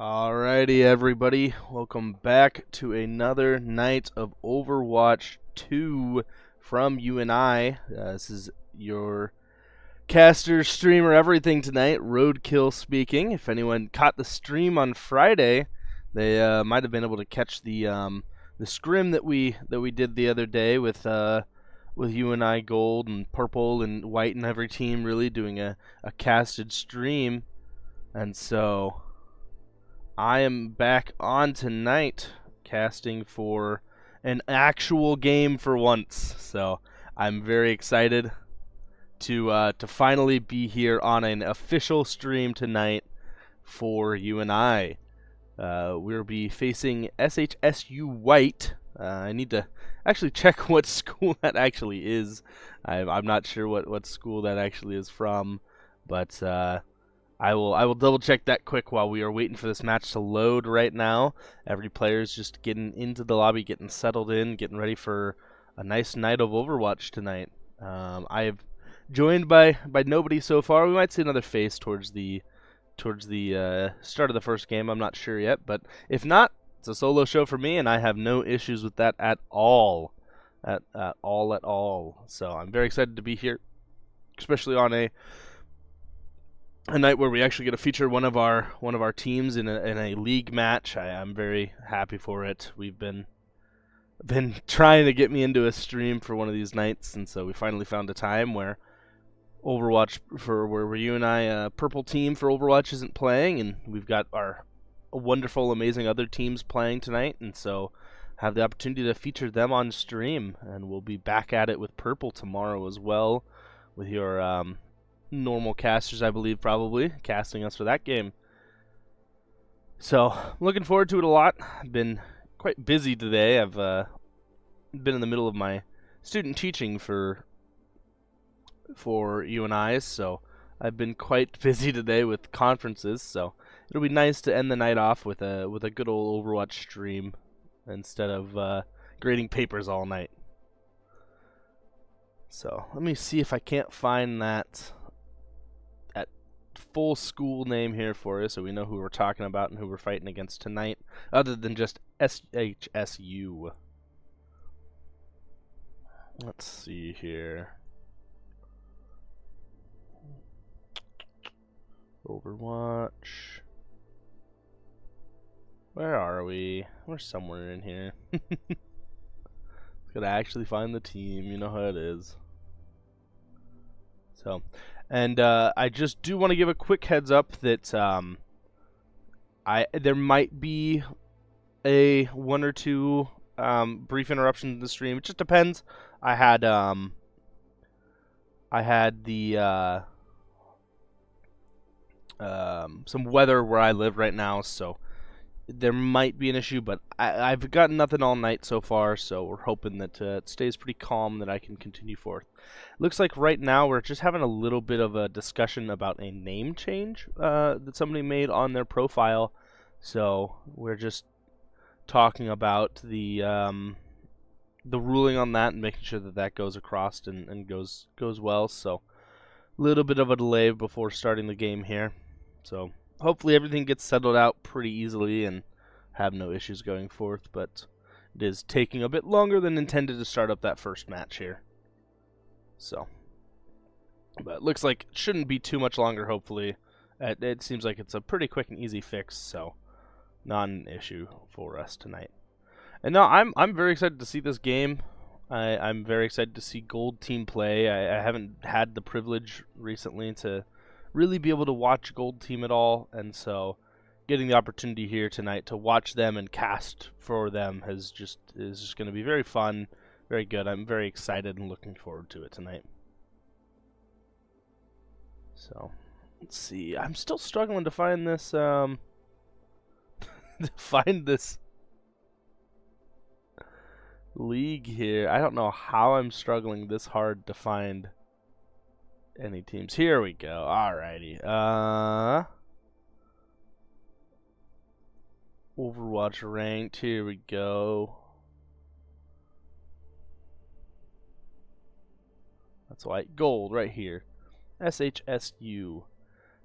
Alrighty, everybody. Welcome back to another night of Overwatch 2 from UNI. This is your caster, streamer, everything tonight. Roadkill speaking. If anyone caught the stream on Friday, they might have been able to catch the scrim that we did the other day with UNI gold and purple and white and every team really doing a casted stream, and so I am back on tonight casting for an actual game for once. So I'm very excited to finally be here on an official stream tonight for UNI. We'll be facing SHSU White. I need to actually check what school that actually is. I'm not sure what school that actually is from, but I will double check that quick while we are waiting for this match to load right now. Every player is just getting into the lobby, getting settled in, getting ready for a nice night of Overwatch tonight. I have joined by nobody so far. We might see another face towards the start of the first game. I'm not sure yet, but if not, it's a solo show for me, and I have no issues with that at all, at all. So I'm very excited to be here, especially on a night where we actually get to feature one of our teams in a league match. I'm very happy for it. We've been trying to get me into a stream for one of these nights, and so we finally found a time where Overwatch where you and I purple team for Overwatch isn't playing, and we've got our wonderful, amazing other teams playing tonight, and so have the opportunity to feature them on stream, and we'll be back at it with purple tomorrow as well, with your normal casters, I believe, probably casting us for that game. So I'm looking forward to it a lot. I've been quite busy today. I've been in the middle of my student teaching for UNI, so I've been quite busy today with conferences. So it'll be nice to end the night off with a good old Overwatch stream instead of grading papers all night. So let me see if I can't find that full school name here for you, so we know who we're talking about and who we're fighting against tonight, other than just SHSU. Let's see here. Overwatch. Where are we? We're somewhere in here. Gotta actually find the team. You know how it is. So, and I just do want to give a quick heads up that there might be a one or two brief interruptions in the stream. It just depends. I had the some weather where I live right now, so there might be an issue, but I've gotten nothing all night so far, so we're hoping that it stays pretty calm, that I can continue forth. Looks like right now we're just having a little bit of a discussion about a name change that somebody made on their profile, so we're just talking about the ruling on that and making sure that that goes across and goes well. So a little bit of a delay before starting the game here, so hopefully everything gets settled out pretty easily and have no issues going forth, but it is taking a bit longer than intended to start up that first match here. So, but it looks like it shouldn't be too much longer, hopefully. It seems like it's a pretty quick and easy fix, so not an issue for us tonight. And now I'm very excited to see this game. I'm very excited to see Gold Team play. I haven't had the privilege recently to really be able to watch Gold Team at all, and so getting the opportunity here tonight to watch them and cast for them is just going to be very fun, very good. I'm very excited and looking forward to it tonight. So let's see. I'm still struggling to find this to find this league here. I don't know how I'm struggling this hard to find any teams. Here we go. Alrighty. Overwatch ranked. Here we go. That's white. Gold right here. SHSU.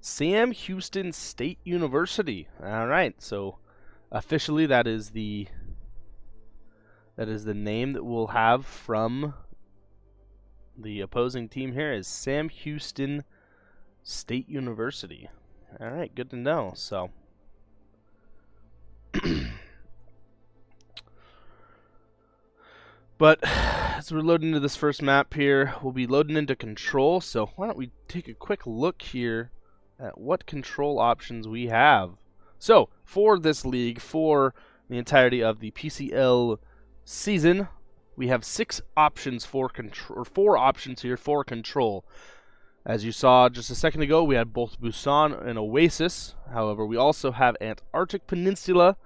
Sam Houston State University. All right, so officially that is the name that we'll have from the opposing team here is Sam Houston State University. All right, good to know. So but as we're loading into this first map here, we'll be loading into control. So why don't we take a quick look here at what control options we have. So for this league, for the entirety of the PCL season, we have 6 options for control, or 4 options here for control. As you saw just a second ago, we had both Busan and Oasis. However, we also have Antarctic Peninsula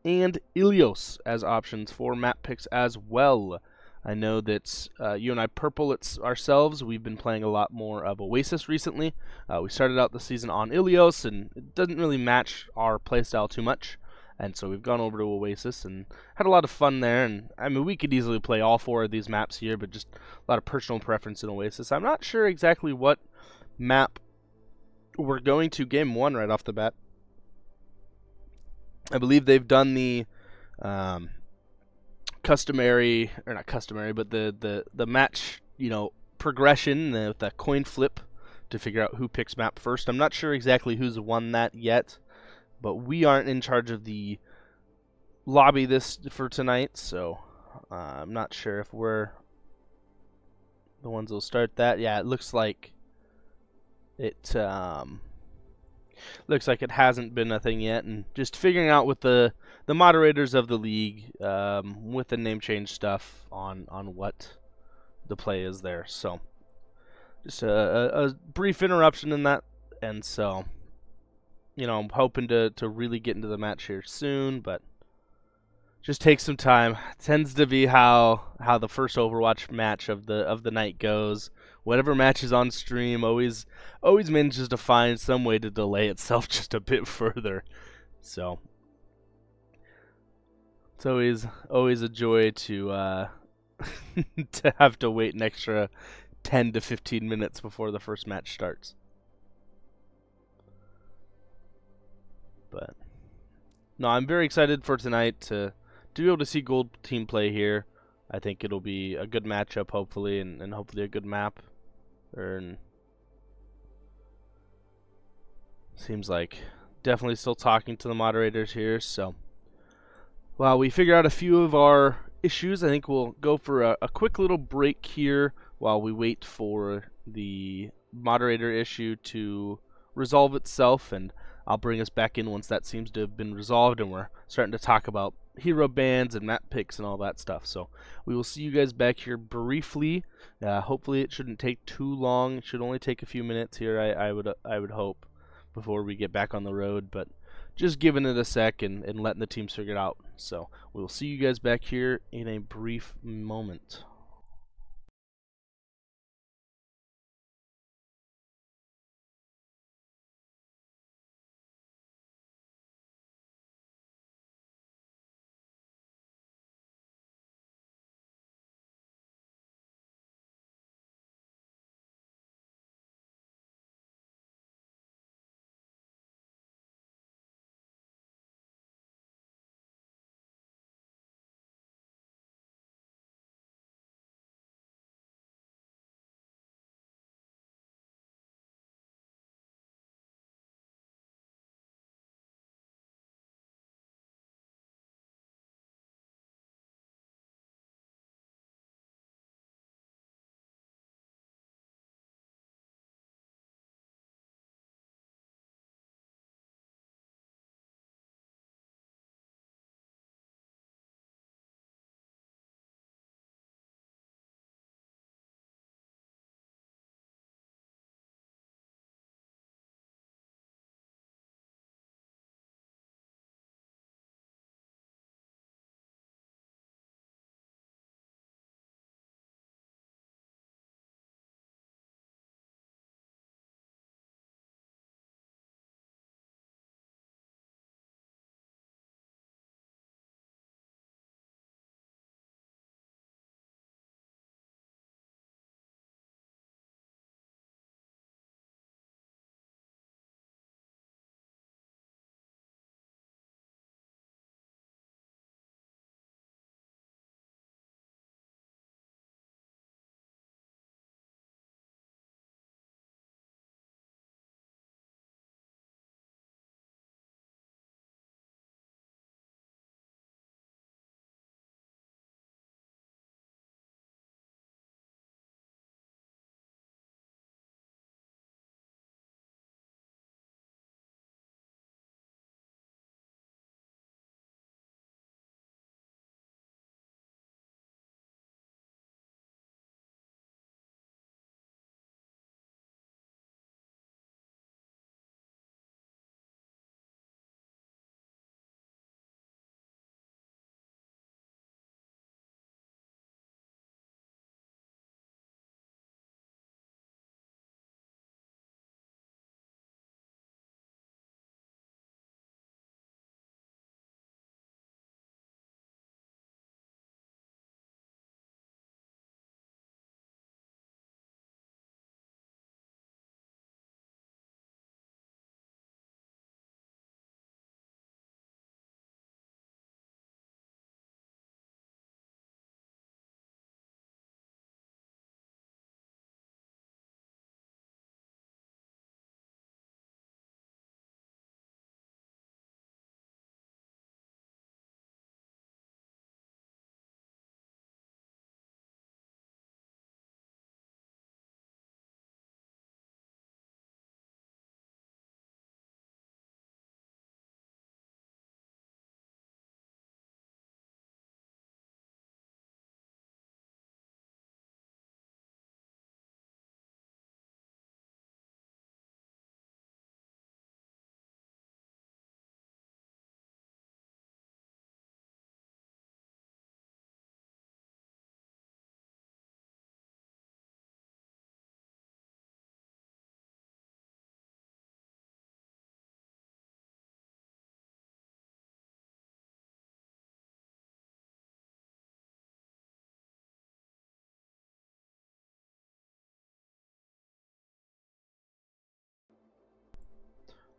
and Ilios as options for map picks as well. I know that UNI Purple ourselves, we've been playing a lot more of Oasis recently. We started out the season on Ilios, and it doesn't really match our playstyle too much. And so we've gone over to Oasis and had a lot of fun there. And I mean, we could easily play all 4 of these maps here, but just a lot of personal preference in Oasis. I'm not sure exactly what map we're going to game 1 right off the bat. I believe they've done the customary, or not customary, but the match, progression, the coin flip to figure out who picks map first. I'm not sure exactly who's won that yet, but we aren't in charge of the lobby for tonight, so I'm not sure if we're the ones that'll start that. Yeah, it looks like it hasn't been a thing yet, and just figuring out with the moderators of the league with the name change stuff on what the play is there. So just a brief interruption in that, and so I'm hoping to really get into the match here soon, but just takes some time. It tends to be how the first Overwatch match of the night goes. Whatever match is on stream always manages to find some way to delay itself just a bit further. So it's always a joy to to have to wait an extra 10 to 15 minutes before the first match starts. But no, I'm very excited for tonight to be able to see Gold Team play here. I think it'll be a good matchup, hopefully, and hopefully a good map. Seems like definitely still talking to the moderators here. So while we figure out a few of our issues, I think we'll go for a quick little break here while we wait for the moderator issue to resolve itself, and I'll bring us back in once that seems to have been resolved and we're starting to talk about hero bans and map picks and all that stuff. So we will see you guys back here briefly. Hopefully it shouldn't take too long. It should only take a few minutes here, I would hope, before we get back on the road, but just giving it a sec and letting the teams figure it out. So we'll see you guys back here in a brief moment.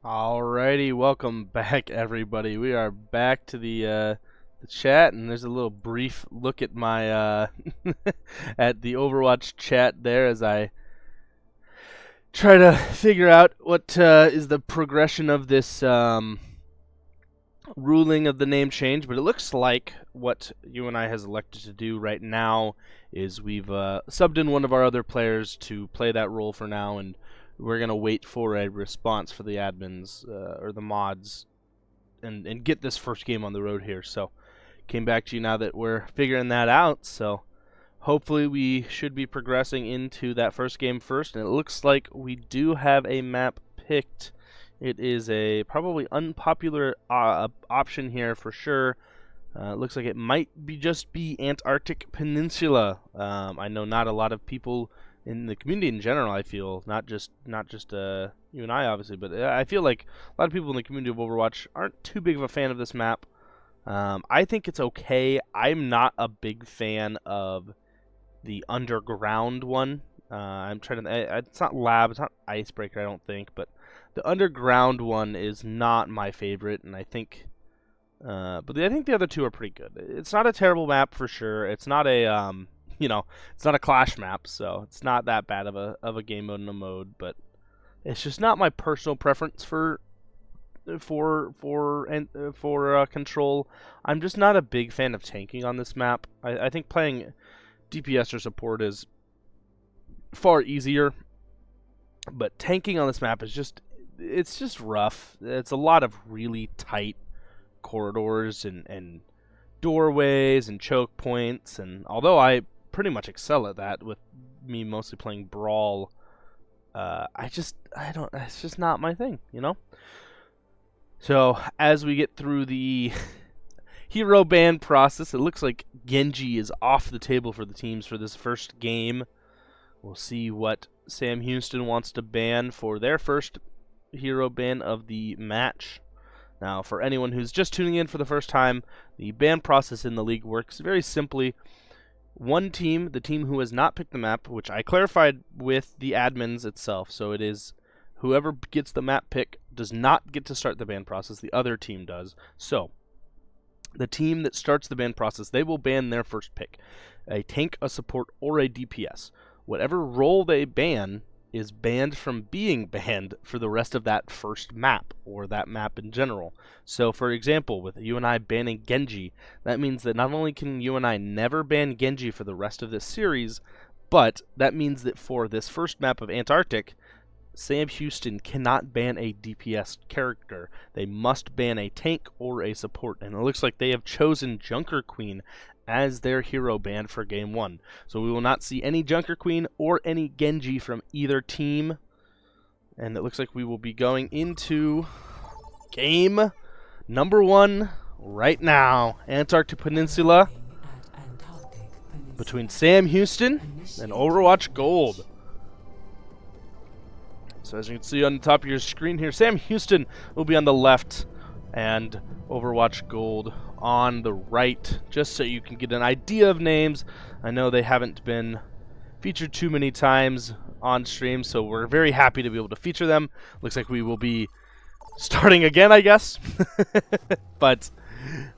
Alrighty, welcome back, everybody. We are back to the chat, and there's a little brief look at my at the Overwatch chat there as I try to figure out what is the progression of this ruling of the name change. But it looks like what UNI has elected to do right now is we've subbed in one of our other players to play that role for now, and we're going to wait for a response for the admins or the mods and get this first game on the road here. So came back to you now that we're figuring that out. So hopefully we should be progressing into that first game first. And it looks like we do have a map picked. It is a probably unpopular option here for sure. It looks like it might just be Antarctic Peninsula. I know not a lot of people in the community in general, I feel, not just you and I obviously, but I feel like a lot of people in the community of Overwatch aren't too big of a fan of this map. I think it's okay. I'm not a big fan of the underground one. I'm trying to. It's not lab. It's not icebreaker. I don't think, but the underground one is not my favorite, and I think. But I think the other two are pretty good. It's not a terrible map for sure. It's not a it's not a clash map, so it's not that bad of a game mode in a mode, but it's just not my personal preference for control. I'm just not a big fan of tanking on this map. I think playing DPS or support is far easier, but tanking on this map is just rough. It's a lot of really tight corridors and doorways and choke points, and although I pretty much excel at that with me mostly playing Brawl, it's just not my thing, you know? So as we get through the hero ban process, it looks like Genji is off the table for the teams for this first game. We'll see what Sam Houston wants to ban for their first hero ban of the match. Now, for anyone who's just tuning in for the first time, the ban process in the league works very simply. One team, the team who has not picked the map, which I clarified with the admins itself, so it is whoever gets the map pick does not get to start the ban process, the other team does. So, the team that starts the ban process, they will ban their first pick. A tank, a support, or a DPS. Whatever role they ban is banned from being banned for the rest of that first map, or that map in general. So, for example, with UNI banning Genji, that means that not only can UNI never ban Genji for the rest of this series, but that means that for this first map of Antarctic, Sam Houston cannot ban a DPS character. They must ban a tank or a support, and it looks like they have chosen Junker Queen as their hero ban for Game 1. So we will not see any Junker Queen or any Genji from either team. And it looks like we will be going into game number 1 right now. Antarctic Peninsula between Sam Houston and Overwatch Gold. So as you can see on the top of your screen here, Sam Houston will be on the left and Overwatch Gold on the right, just so you can get an idea of names. I know they haven't been featured too many times on stream, so we're very happy to be able to feature them. Looks like we will be starting again, I guess. But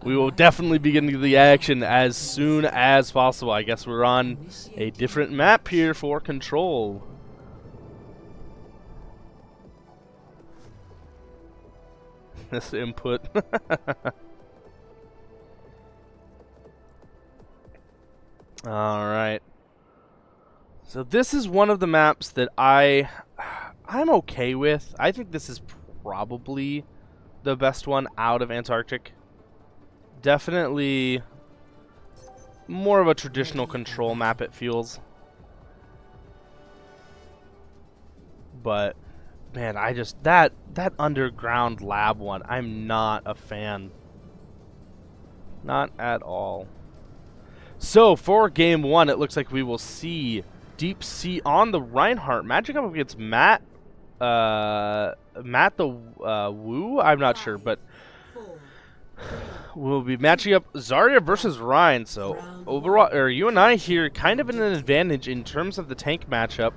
we will definitely be getting to the action as soon as possible. I guess we're on a different map here for control. This input. Alright. So this is one of the maps that I'm okay with. I think this is probably the best one out of Antarctic. Definitely more of a traditional control map, it feels. But man, I just that underground lab one, I'm not a fan. Not at all. So for game 1, it looks like we will see Deep Sea on the Reinhardt matching up against Matt the Woo. I'm not sure, but we'll be matching up Zarya versus Ryan. So overall, UNI here kind of in an advantage in terms of the tank matchup.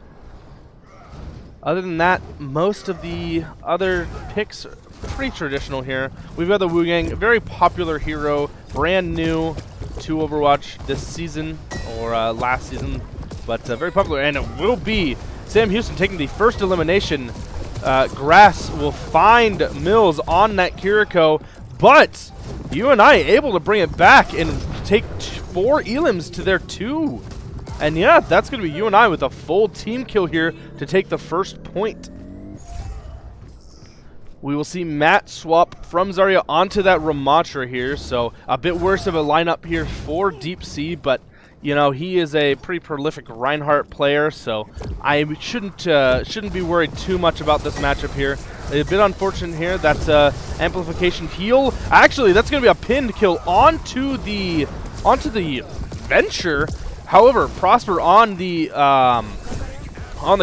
Other than that, most of the other picks are pretty traditional here. We've got the Wu Gang, a very popular hero, brand new to Overwatch this season, or last season, but very popular, and it will be Sam Houston taking the first elimination. Grass will find Mills on that Kiriko, but UNI able to bring it back and take 4 elims to their 2. And yeah, that's going to be UNI with a full team kill here to take the first point. We will see Matt swap from Zarya onto that Ramatra here, so a bit worse of a lineup here for Deep Sea, but you know, he is a pretty prolific Reinhardt player, so I shouldn't be worried too much about this matchup here. A bit unfortunate here. That's amplification heal. Actually, that's going to be a pinned kill onto the Venture. However, Prosper on the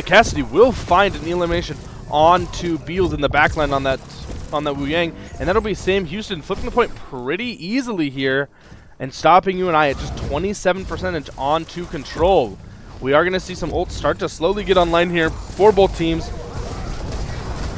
Cassidy will find an elimination onto Beals in the backline on that Wu Yang, and that'll be Sam Houston flipping the point pretty easily here and stopping UNI at just 27% onto control. We are going to see some ults start to slowly get online here for both teams,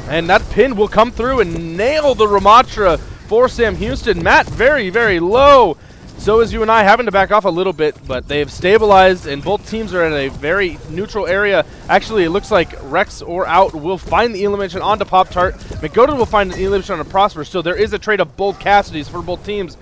and that pin will come through and nail the Ramatra for Sam Houston. Matt very, very low. So is UNI having to back off a little bit, but they have stabilized, and both teams are in a very neutral area. Actually, it looks like Rex or Out will find the elimination onto Pop-Tart. McGoden will find an elimination on Prosper. So there is a trade of both Cassidys for both teams.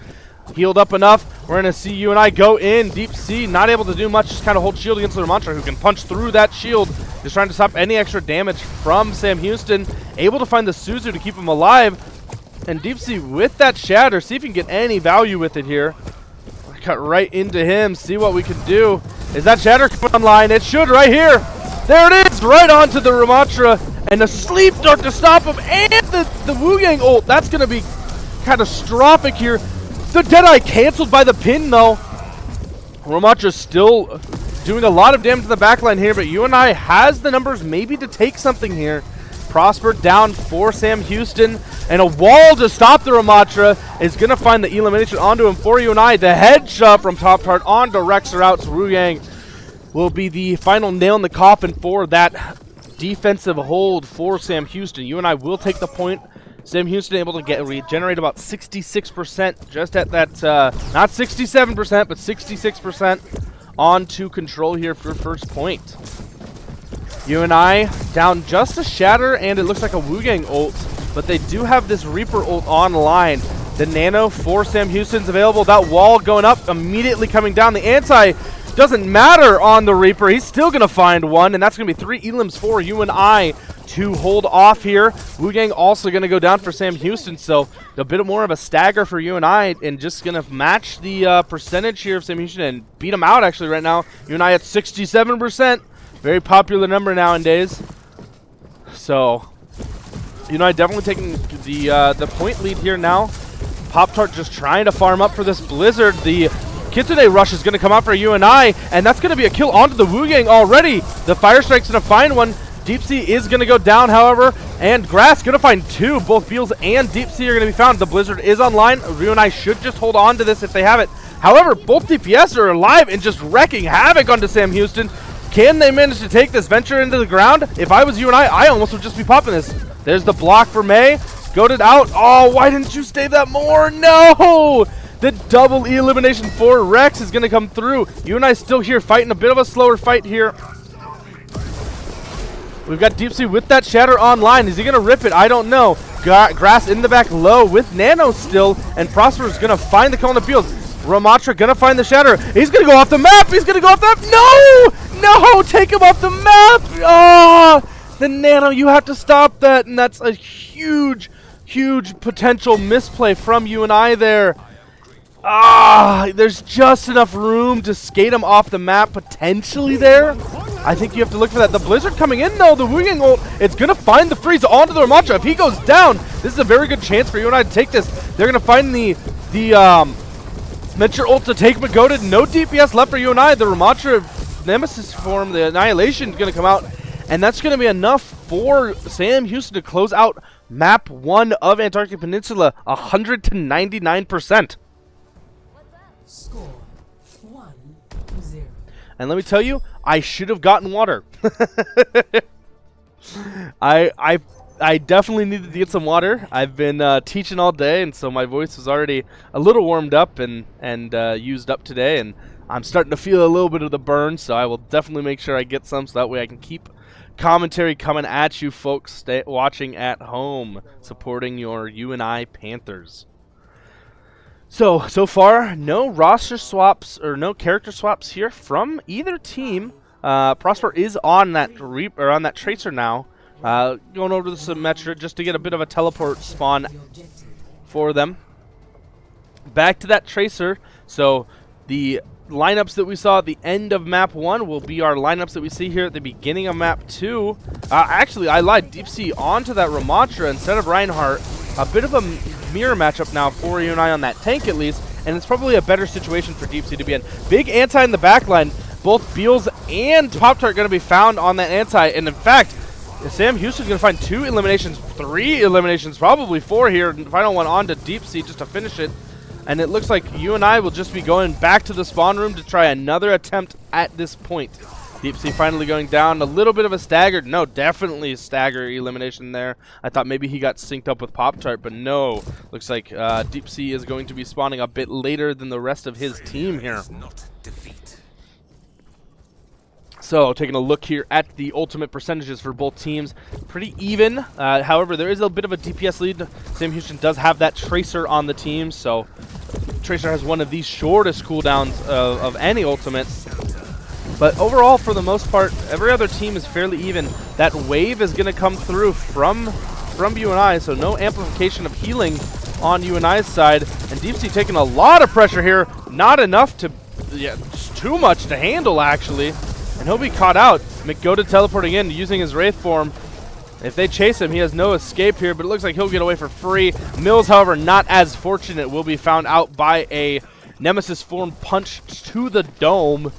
Healed up enough. We're going to see UNI go in. Deep Sea not able to do much, just kind of hold shield against the Ramatra, who can punch through that shield, just trying to stop any extra damage from Sam Houston. Able to find the Suzu to keep him alive. And Deep Sea with that Shatter, see if you can get any value with it here. Cut right into him, see what we can do. Is that Shatter coming online? It should right here. There it is, right onto the Ramatra, and a Sleep Dart to stop him, and the Wu Yang ult. That's going to be catastrophic here. The Deadeye canceled by the pin, though. Ramatra's still doing a lot of damage to the backline here, but UNI has the numbers maybe to take something here. Prosper down for Sam Houston, and a wall to stop the Ramatra is going to find the elimination onto him for UNI. The headshot from Top Tart onto Rex or out. Wu Yang will be the final nail in the coffin for that defensive hold for Sam Houston. UNI will take the point. Sam Houston able to regenerate about 66%, just at that, not 67%, but 66% onto control here for first point. UNI down just a Shatter, and it looks like a Wu Gang ult, but they do have this Reaper ult online. The Nano for Sam Houston's available. That wall going up, immediately coming down. The anti doesn't matter on the Reaper. He's still going to find one, and that's going to be 3 elims for UNI to hold off here. Wu Gang also going to go down for Sam Houston, so a bit more of a stagger for UNI, and just going to match the percentage here of Sam Houston and beat him out actually right now. UNI at 67%. Very popular number nowadays. So UNI definitely taking the point lead here now. Pop-Tart just trying to farm up for this Blizzard. The Kitsune Rush is going to come out for UNI, and that's going to be a kill onto the Wu Gang already. The Fire Strike's going to find one. Deep Sea is going to go down, however, and Grass going to find 2. Both Beals and Deep Sea are going to be found. The Blizzard is online. UNI should just hold on to this if they have it. However, both DPS are alive and just wrecking havoc onto Sam Houston. Can they manage to take this Venture into the ground? If I was UNI, I almost would just be popping this. There's the block for May. Goaded out. Oh, why didn't you stay that more? No! The double elimination for Rex is going to come through. UNI still here fighting a bit of a slower fight here. We've got Deep Sea with that Shatter online. Is he going to rip it? I don't know. Grass in the back low with Nano still, and Prosper is going to find the kill on the field. Ramatra going to find the Shatter. He's going to go off the map. He's going to go off the map. No! No! Take him off the map! Oh! The Nano, you have to stop that, and that's a huge, huge potential misplay from UNI there. There's just enough room to skate him off the map potentially there. I think you have to look for that. The Blizzard coming in though, the Wu Gang ult, it's going to find the freeze onto the Ramatra. If he goes down, this is a very good chance for UNI to take this. They're going to find the Venture ult to take McGoaded. No DPS left for UNI. The Ramatra Nemesis form, the Annihilation, is going to come out. And that's going to be enough for Sam Houston to close out map 1 of Antarctic Peninsula, 100-99%. Score 1-0. And let me tell you, I should have gotten water. I definitely needed to get some water. I've been teaching all day, and so my voice was already a little warmed up and used up today, and I'm starting to feel a little bit of the burn. So I will definitely make sure I get some, so that way I can keep commentary coming at you folks watching at home, supporting your UNI Panthers. So far, no roster swaps or no character swaps here from either team. Prosper is on that on that tracer now, going over to the Symmetra just to get a bit of a teleport spawn for them. Back to that tracer. So the lineups that we saw at the end of map 1 will be our lineups that we see here at the beginning of map 2. Actually, I lied. Deep Sea onto that Ramatra instead of Reinhardt. A bit of a mirror matchup now for UNI on that tank at least, and it's probably a better situation for Deep Sea to be in. Big anti in the backline. Both Beals and Pop-Tart going to be found on that anti, and in fact, Sam Houston's going to find 2 eliminations, 3 eliminations, probably 4 here. Final one on to Deep Sea just to finish it. And it looks like UNI will just be going back to the spawn room to try another attempt at this point. Deep Sea finally going down. A little bit of a staggered. No, definitely a stagger elimination there. I thought maybe he got synced up with Pop-Tart, but no. Looks like Deep Sea is going to be spawning a bit later than the rest of his team here. So, taking a look here at the ultimate percentages for both teams, pretty even. However, there is a bit of a DPS lead. Sam Houston does have that Tracer on the team, so Tracer has one of the shortest cooldowns of any ultimate. But overall, for the most part, every other team is fairly even. That wave is going to come through from UNI, so no amplification of healing on UNI's side. And Deep Sea taking a lot of pressure here. Not enough to, yeah, too much to handle, actually. And he'll be caught out. McGoda teleporting in, using his Wraith form. If they chase him, he has no escape here, but it looks like he'll get away for free. Mills, however, not as fortunate, will be found out by a Nemesis form punch to the dome.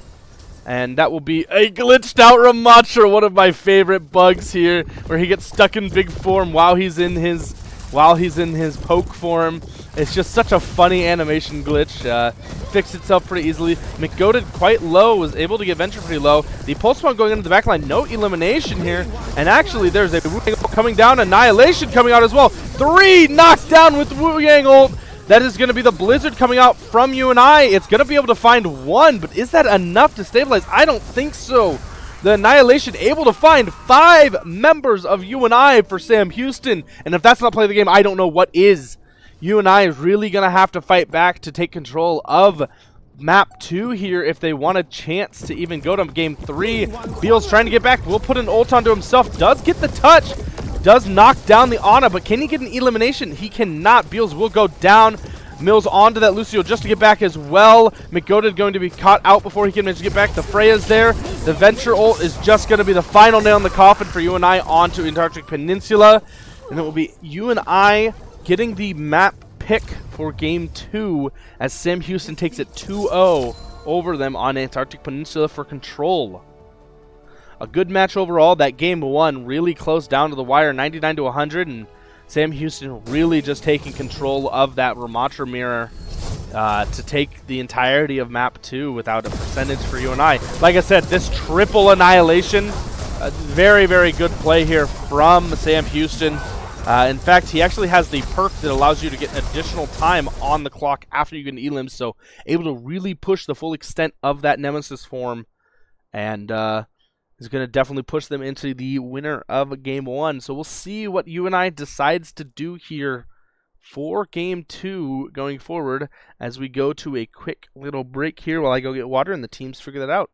And that will be a glitched out Ramatra, one of my favorite bugs here, where he gets stuck in big form while he's in his poke form. It's just such a funny animation glitch. Fixed itself pretty easily. McGoated quite low, was able to get Venture pretty low. The pulse spawn going into the backline, no elimination here. And actually there's a Wu Yang ult coming down, Annihilation coming out as well. 3 knocked down with Wu Yang ult. That is going to be the Blizzard coming out from UNI. It's going to be able to find 1, but is that enough to stabilize? I don't think so. The Annihilation able to find 5 members of UNI for Sam Houston. And if that's not play the game, I don't know what is. UNI is really going to have to fight back to take control of map 2 here if they want a chance to even go to game 3. Beals trying to get back. Will put an ult onto himself. Does get the touch. Does knock down the Ana, but can he get an elimination? He cannot. Beals will go down. Mills onto that Lucio just to get back as well. McGoated going to be caught out before he can manage to get back. The Freya's there. The Venture ult is just going to be the final nail in the coffin for UNI onto Antarctic Peninsula. And it will be UNI getting the map pick for game 2 as Sam Houston takes it 2-0 over them on Antarctic Peninsula for control. A good match overall. That game 1 really close down to the wire, 99 to 100, and Sam Houston really just taking control of that Ramatra mirror to take the entirety of map 2 without a percentage for UNI. Like I said, this triple annihilation, very, very good play here from Sam Houston. In fact, he actually has the perk that allows you to get additional time on the clock after you get an elim, so able to really push the full extent of that Nemesis form, and is going to definitely push them into the winner of game 1. So we'll see what UNI decides to do here for game 2 going forward as we go to a quick little break here while I go get water and the teams figure that out.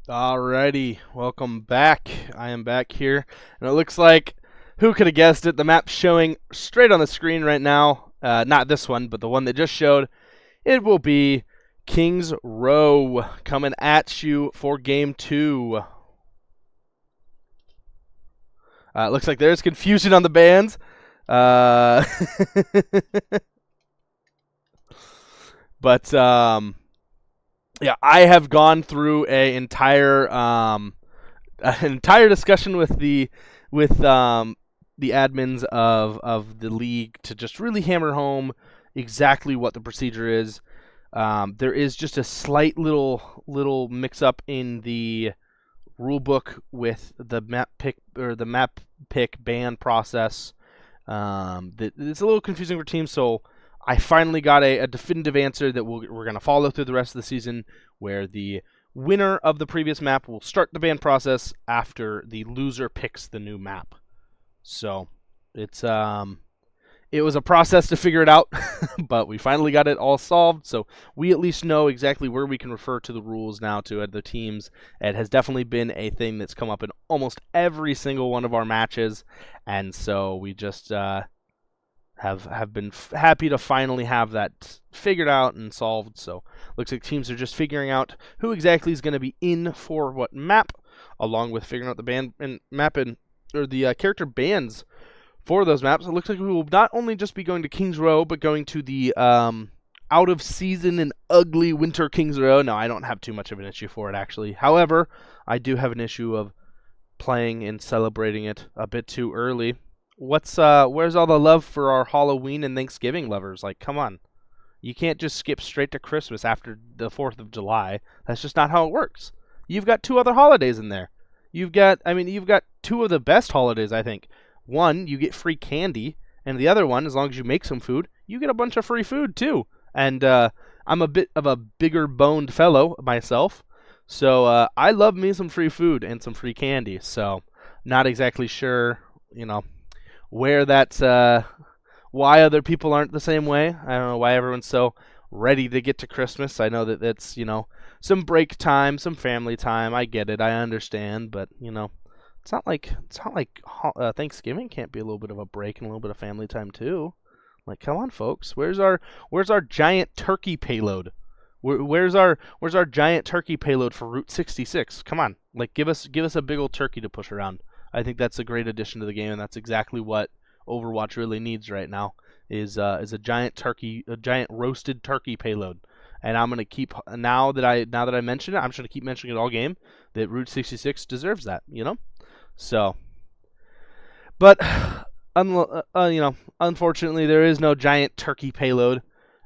Alrighty, welcome back. I am back here, and it looks like, who could have guessed it, the map's showing straight on the screen right now. Not this one, but the one that just showed. It will be Kings Row coming at you for Game 2. It looks like there's confusion on the bands. But yeah, I have gone through an entire discussion with the admins of the league to just really hammer home exactly what the procedure is. There is just a slight little mix up in the rule book with the map pick ban process. It's a little confusing for teams, so I finally got a definitive answer that we're going to follow through the rest of the season, where the winner of the previous map will start the ban process after the loser picks the new map. So it's it was a process to figure it out, but we finally got it all solved, so we at least know exactly where we can refer to the rules now to other teams. It has definitely been a thing that's come up in almost every single one of our matches, and so we just have been happy to finally have that figured out and solved. So looks like teams are just figuring out who exactly is going to be in for what map, along with figuring out the the character bans for those maps. It looks like we will not only just be going to Kings Row, but going to the out of season and ugly winter Kings Row. No, I don't have too much of an issue for it, actually. However, I do have an issue of playing and celebrating it a bit too early. Where's all the love for our Halloween and Thanksgiving lovers? Like, come on. You can't just skip straight to Christmas after the 4th of July. That's just not how it works. You've got 2 other holidays in there. You've got 2 of the best holidays, I think. One, you get free candy, and the other one, as long as you make some food, you get a bunch of free food too. And I'm a bit of a bigger boned fellow myself, so I love me some free food and some free candy. So not exactly sure, where that's why other people aren't the same way. I don't know why everyone's so ready to get to Christmas. I know that that's some break time, some family time. I get it, I understand, but it's not like Thanksgiving can't be a little bit of a break and a little bit of family time too. Like, come on, folks. Where's our giant turkey payload? Where's our giant turkey payload for Route 66? Come on, like give us a big old turkey to push around. I think that's a great addition to the game, and that's exactly what Overwatch really needs right now. Is a giant roasted turkey payload. And I'm gonna keep now that I mention it, I'm just gonna keep mentioning it all game that Route 66 deserves that. So, but unfortunately, there is no giant turkey payload,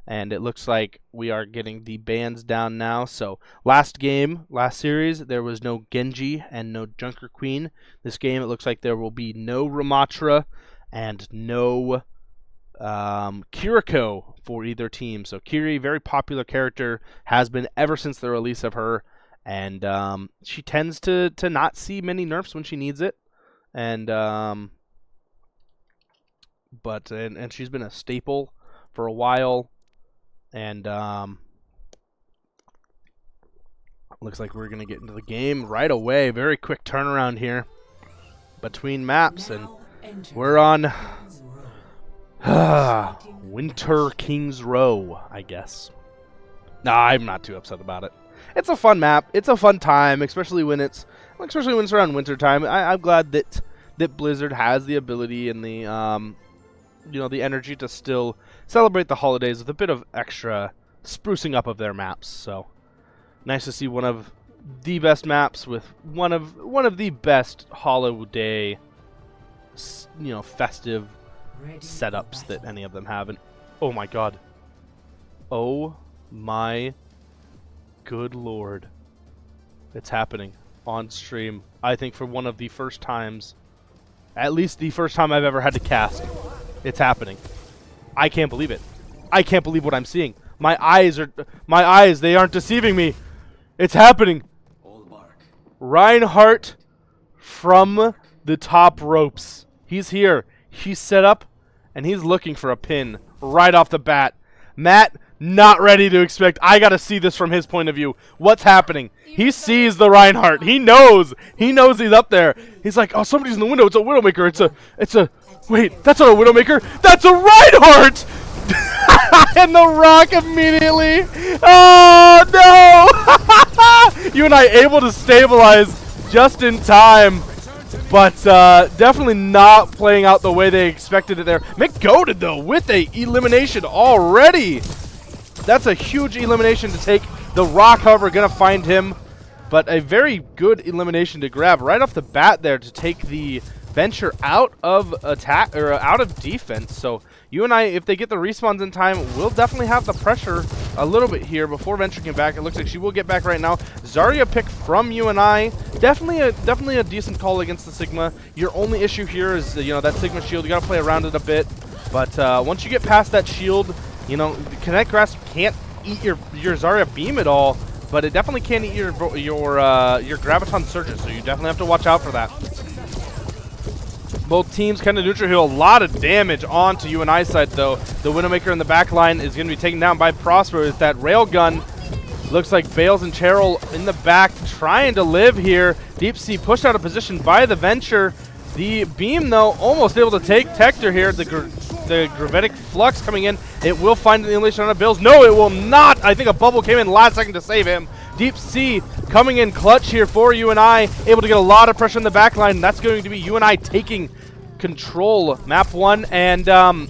and it looks like we are getting the bans down now. So last series, there was no Genji and no Junker Queen. This game, it looks like there will be no Ramatra and no Kiriko for either team. So Kiri, very popular character, has been ever since the release of her. And she tends to not see many nerfs when she needs it, and but she's been a staple for a while, and looks like we're gonna get into the game right away. Very quick turnaround here between maps, and we're on Winter Kings Row, I guess. Nah, I'm not too upset about it. It's a fun map. It's a fun time, especially when it's around winter time. I'm glad that Blizzard has the ability and the the energy to still celebrate the holidays with a bit of extra sprucing up of their maps. So nice to see one of the best maps with one of the best holiday festive setups that any of them have. And oh my god. Oh my good lord. It's happening on stream. I think for one of the first times, at least the first time I've ever had to cast, it's happening. I can't believe it. I can't believe what I'm seeing. My eyes, they aren't deceiving me. It's happening. Reinhardt from the top ropes. He's here. He's set up, and he's looking for a pin right off the bat. Matt, not ready to expect. I got to see this from his point of view. What's happening? He sees the Reinhardt. He knows. He knows he's up there. He's like, oh, somebody's in the window. It's a Widowmaker. Wait, that's not a Widowmaker. That's a Reinhardt! And the rock immediately. Oh, no! UNI able to stabilize just in time. But definitely not playing out the way they expected it there. McGoated, though, with a elimination already. That's a huge elimination to take. The rock, however, going to find him. But a very good elimination to grab right off the bat there to take the Venture out of attack or out of defense. So UNI, if they get the respawns in time, will definitely have the pressure a little bit here before Venture can back. It looks like she will get back right now. Zarya pick from UNI. Definitely a decent call against the Sigma. Your only issue here is that Sigma shield. You got to play around it a bit. But once you get past that shield, the Kinetic Grasp can't eat your Zarya beam at all. But it definitely can eat your Graviton Surges. So you definitely have to watch out for that. Both teams kind of neutral here. A lot of damage onto UNI's side, though. The Widowmaker in the back line is going to be taken down by Prosper with that railgun. Looks like Bales and Cheryl in the back trying to live here. Deep Sea pushed out of position by the Venture. The beam, though, almost able to take Tector here. The Gravitic Flux coming in. It will find the elimination on Bales. No, it will not. I think a bubble came in last second to save him. Deep Sea coming in clutch here for UNI. Able to get a lot of pressure in the back line. That's going to be UNI taking control map 1. And I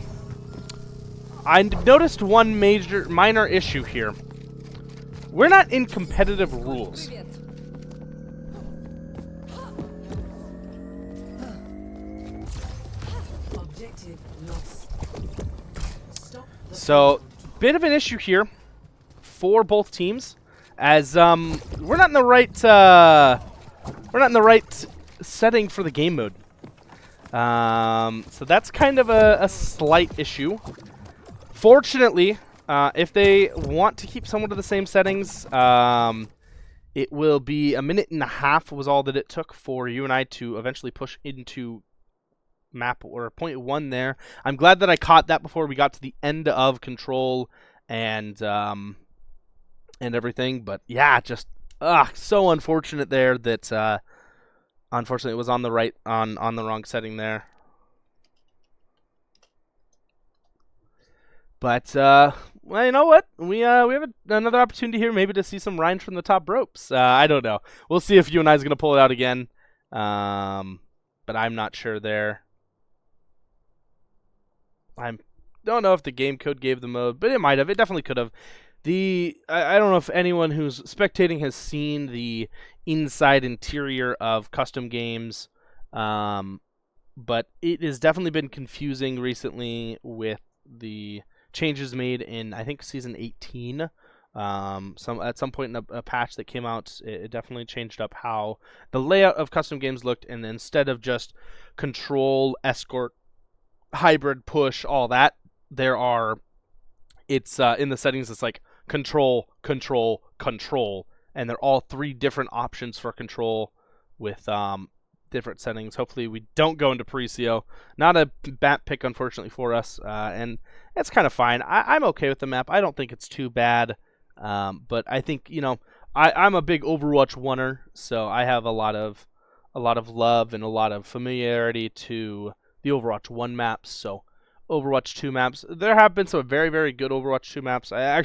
noticed one minor issue here. We're not in competitive rules. So, bit of an issue here for both teams, as we're not in the right setting for the game mode. So that's kind of a slight issue. Fortunately, if they want to keep somewhat of the same settings, it will be 1.5 minutes was all that it took for UNI to eventually push into map or point 1 there. I'm glad that I caught that before we got to the end of control and everything. But yeah, just so unfortunate there that unfortunately it was on the wrong setting there. But well, you know what? We have another opportunity here, maybe to see some Rhines from the top ropes. I don't know. We'll see if UNI is going to pull it out again. But I'm not sure there. I don't know if the game code gave the mode, but it might have. It definitely could have. I don't know if anyone who's spectating has seen the interior of custom games, but it has definitely been confusing recently with the changes made in, I think, season 18. At some point in a patch that came out, it definitely changed up how the layout of custom games looked, and instead of just control, escort, hybrid, push, all that, it's in the settings, it's like control, control, control, and they're all 3 different options for control with different settings. Hopefully we don't go into PCL. Not a map pick, unfortunately, for us, and it's kind of fine. I'm okay with the map. I don't think it's too bad, but I think, I'm a big Overwatch 1er, so I have a lot of love and a lot of familiarity to the Overwatch 1 maps. So Overwatch 2 maps, there have been some very, very good Overwatch 2 maps. I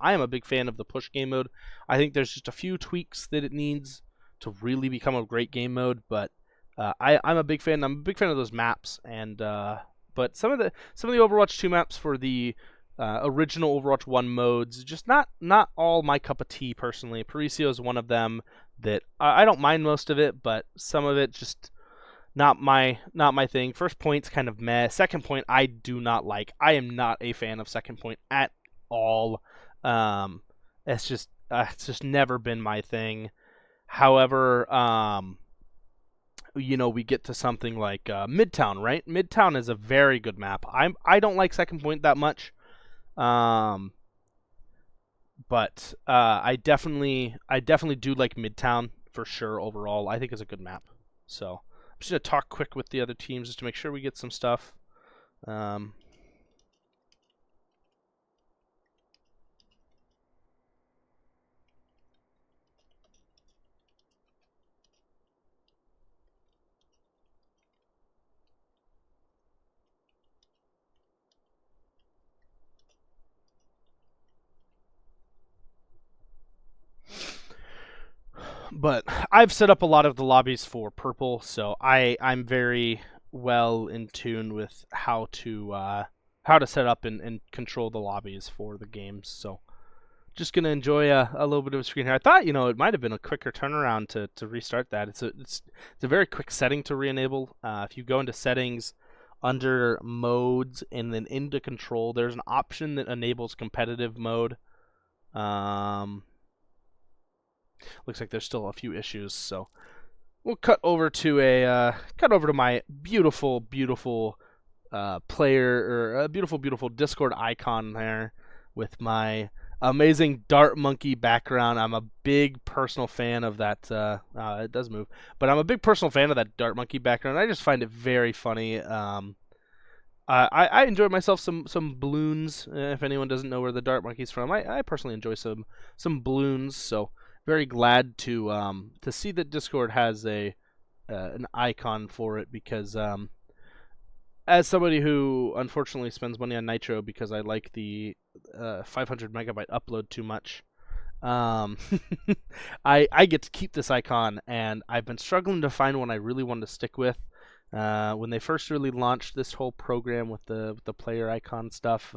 am a big fan of the push game mode. I think there's just a few tweaks that it needs to really become a great game mode, but I'm a big fan. I'm a big fan of those maps, and but some of the Overwatch 2 maps for the original Overwatch 1 modes, just not all my cup of tea personally. Paricio is one of them that I don't mind most of it, but some of it just not my thing. First point's kind of meh. Second point I do not like. I am not a fan of second point at all. It's just never been my thing. However, we get to something like Midtown, right? Midtown is a very good map. I don't like second point that much. But I definitely do like Midtown for sure overall. I think it's a good map. So I'm just going to talk quick with the other teams just to make sure we get some stuff. But I've set up a lot of the lobbies for purple, so I'm very well in tune with how to set up and control the lobbies for the games. So just gonna enjoy a little bit of a screen here. I thought, it might have been a quicker turnaround to restart that. It's a very quick setting to re-enable. If you go into settings, under modes, and then into control, there's an option that enables competitive mode. Looks like there's still a few issues, so we'll cut over to my beautiful player, or a beautiful Discord icon there with my amazing dart monkey background. I'm a big personal fan of that. It does move, but I'm a big personal fan of that dart monkey background. I just find it very funny. I enjoy myself some balloons. If anyone doesn't know where the dart monkey's from, I personally enjoy some balloons. So very glad to see that Discord has an icon for it, because as somebody who unfortunately spends money on Nitro because I like the 500 megabyte upload too much, I get to keep this icon, and I've been struggling to find one I really wanted to stick with. When they first really launched this whole program with the player icon stuff,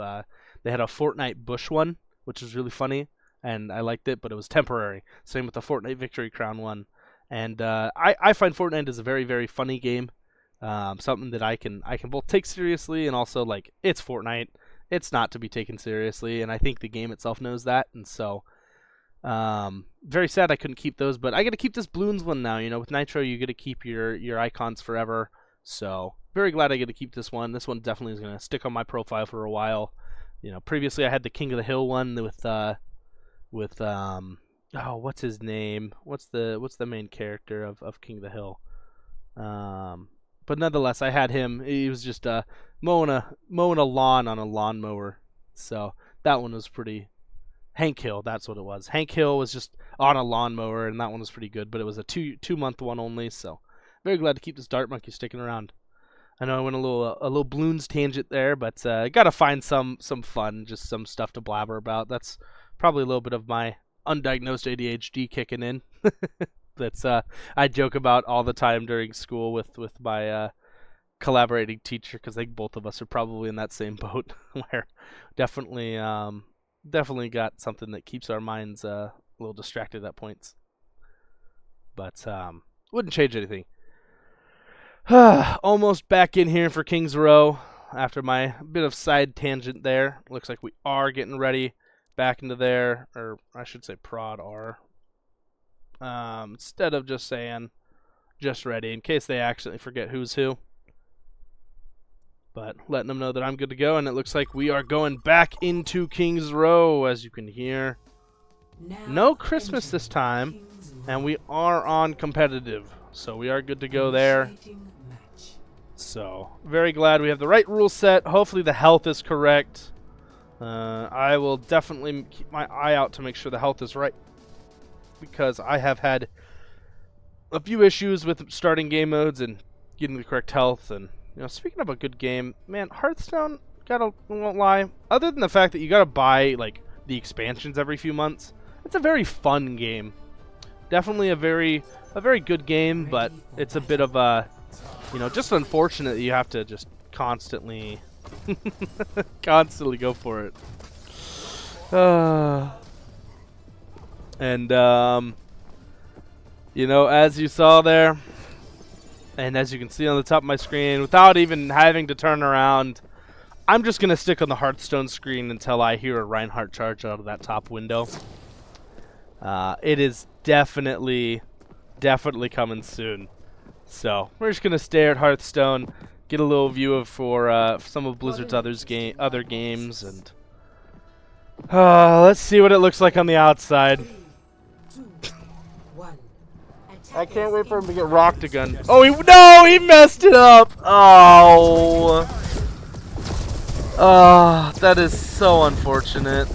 they had a Fortnite Bush one, which was really funny, and I liked it, but it was temporary. Same with the Fortnite Victory Crown one, and I find Fortnite is a very, very funny game. Something that I can both take seriously, and also, like, it's Fortnite. It's not to be taken seriously, and I think the game itself knows that. And so, very sad I couldn't keep those, but I get to keep this balloons one now. With Nitro, you get to keep your icons forever. So very glad I get to keep this one. This one definitely is going to stick on my profile for a while. Previously I had the King of the Hill one with what's his name? What's the main character of King of the Hill? But nonetheless, I had him. He was just mowing a lawn on a lawnmower. So that one was pretty. Hank Hill, that's what it was. Hank Hill was just on a lawnmower, and that one was pretty good. But it was a 2-month one only. So very glad to keep this dart monkey sticking around. I know I went a little balloons tangent there, but gotta find some fun, just some stuff to blabber about. That's probably a little bit of my undiagnosed ADHD kicking in. That's I joke about all the time during school with my collaborating teacher, because I think both of us are probably in that same boat, where definitely got something that keeps our minds a little distracted at points. But wouldn't change anything. Almost back in here for Kings Row after my bit of side tangent there. Looks like we are getting ready back into there, or I should say Prod are. Instead of just saying just ready, in case they accidentally forget who's who. But letting them know that I'm good to go, and it looks like we are going back into Kings Row, as you can hear. No Christmas this time, and we are on competitive, so we are good to go there. So, very glad we have the right rule set. Hopefully the health is correct. I will definitely keep my eye out to make sure the health is right, because I have had a few issues with starting game modes and getting the correct health. And speaking of a good game, man, Hearthstone, won't lie, other than the fact that you gotta buy like the expansions every few months, it's a very fun game. Definitely a very good game, but it's a bit of a just unfortunate that you have to just constantly go for it. And as you saw there, and as you can see on the top of my screen, without even having to turn around, I'm just gonna stick on the Hearthstone screen until I hear a Reinhardt charge out of that top window. It is definitely coming soon. So we're just gonna stare at Hearthstone, get a little view of for some of Blizzard's other games, and let's see what it looks like on the outside. I can't wait for him to get rocked again. Oh, he messed it up. Oh, that is so unfortunate.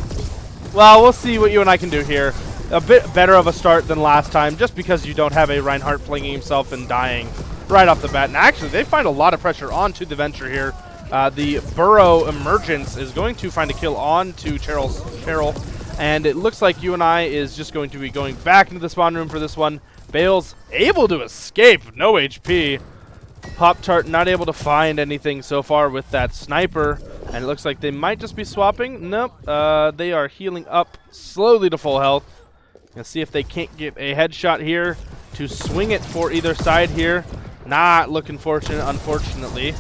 Well, we'll see what you and I can do here. A bit better of a start than last time, just because you don't have a Reinhardt flinging himself and dying right off the bat. And actually, they find a lot of pressure onto the Venture here. The Burrow Emergence is going to find a kill onto Cheryl, and it looks like UNI is just going to be going back into the spawn room for this one. Bale's able to escape. No HP. Pop-Tart not able to find anything so far with that sniper. And it looks like they might just be swapping. Nope. They are healing up slowly to full health. And see if they can't get a headshot here to swing it for either side here. Not looking fortunate, unfortunately.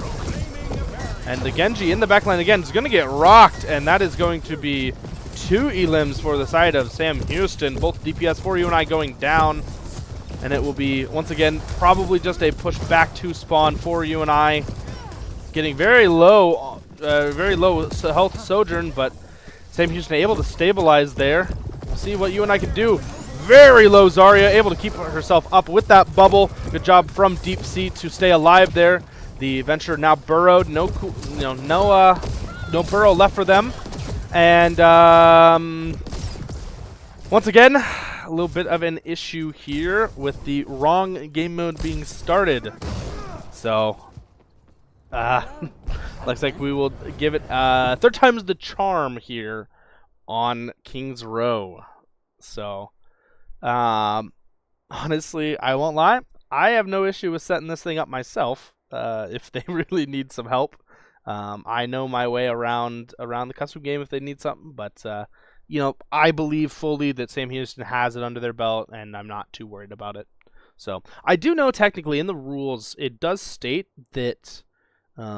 And the Genji in the backline again is going to get rocked. And that is going to be 2 elims for the side of Sam Houston. Both DPS for UNI going down. And it will be, once again, probably just a push back to spawn for UNI. Getting very low health Sojourn, but Sam Houston able to stabilize there. We'll see what UNI can do. Very low Zarya, able to keep herself up with that bubble. Good job from Deep Sea to stay alive there. The Venture now burrowed. No burrow left for them. And once again, a little bit of an issue here with the wrong game mode being started. So, looks like we will give it third time's the charm here on King's Row. So, honestly, I won't lie. I have no issue with setting this thing up myself if they really need some help. I know my way around the custom game if they need something, but you know, I believe fully that Sam Houston has it under their belt, and I'm not too worried about it. So I do know technically in the rules it does state that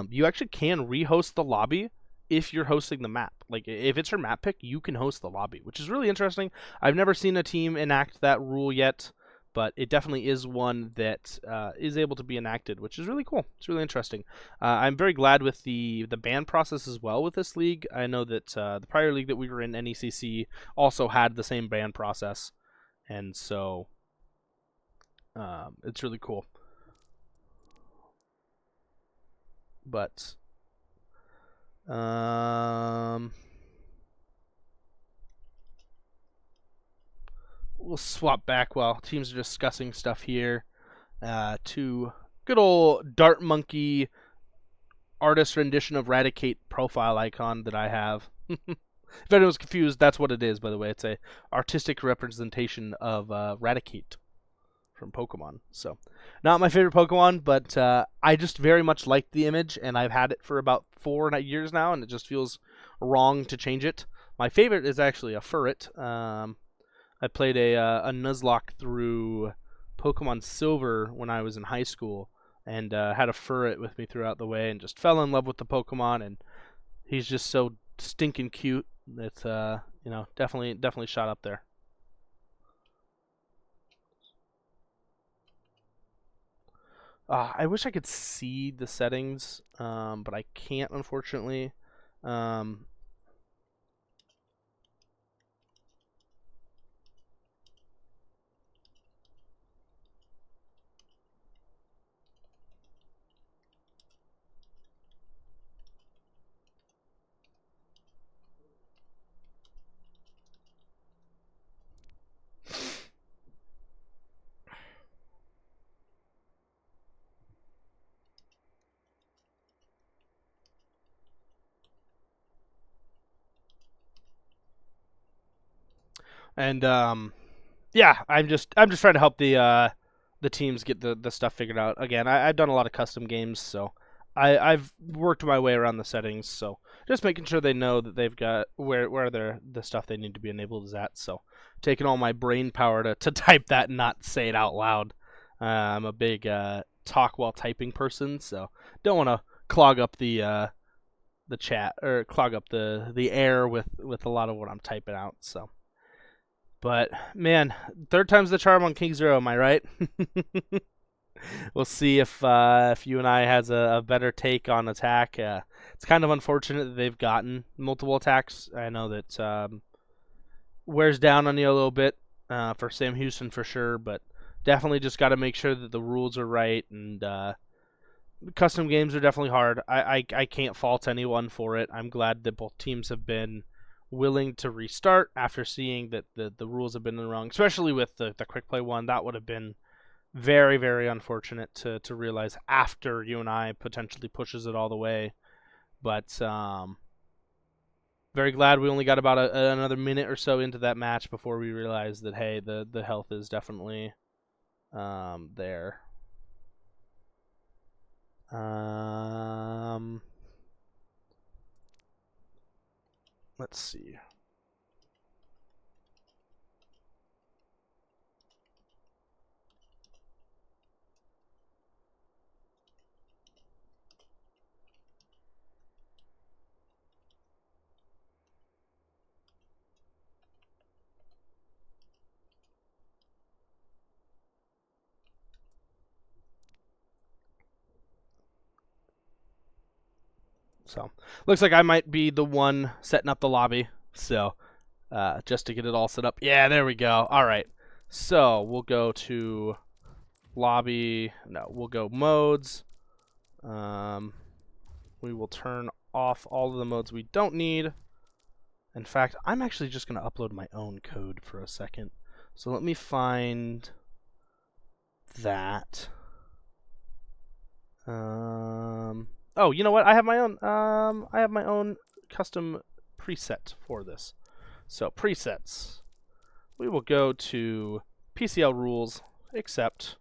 you actually can rehost the lobby if you're hosting the map. Like if it's your map pick, you can host the lobby, which is really interesting. I've never seen a team enact that rule yet, but it definitely is one that is able to be enacted, which is really cool. It's really interesting. I'm very glad with the ban process as well with this league. I know that the prior league that we were in, NECC, also had the same ban process, and so it's really cool. But we'll swap back while teams are discussing stuff here to good old Dart Monkey artist rendition of Raticate profile icon that I have. If anyone's confused, that's what it is, by the way. It's a artistic representation of Raticate from Pokemon. So, not my favorite Pokemon, but I just very much like the image, and I've had it for about 4 years now, and it just feels wrong to change it. My favorite is actually a Furret. I played a Nuzlocke through Pokemon Silver when I was in high school, and had a Furret with me throughout the way, and just fell in love with the Pokemon, and he's just so stinking cute. It's you know, definitely shot up there. I wish I could see the settings, but I can't, unfortunately. And yeah, I'm just trying to help the teams get the stuff figured out. Again, I've done a lot of custom games, so I've worked my way around the settings. So just making sure they know that they've got where the stuff they need to be enabled is at. So taking all my brain power to type that and not say it out loud. I'm a big talk while typing person, so don't want to clog up the chat or clog up the air with a lot of what I'm typing out. So. But, man, third time's the charm on King Zero, am I right? We'll see if UNI has a better take on attack. It's kind of unfortunate that they've gotten multiple attacks. I know that wears down on you a little bit for Sam Houston for sure, but definitely just got to make sure that the rules are right. And custom games are definitely hard. I can't fault anyone for it. I'm glad that both teams have been willing to restart after seeing that the rules have been wrong, especially with the quick play one. That would have been very, very unfortunate to realize after UNI potentially pushes it all the way. But very glad we only got about another minute or so into that match before we realized that, hey, the health is definitely there. Let's see. So, looks like I might be the one setting up the lobby. So, just to get it all set up. Yeah, there we go. All right. So, we'll go to lobby. No, we'll go modes. We will turn off all of the modes we don't need. In fact, I'm actually just going to upload my own code for a second. So, let me find that. Oh, you know what? I have my own custom preset for this. So presets. We will go to PCL rules, accept.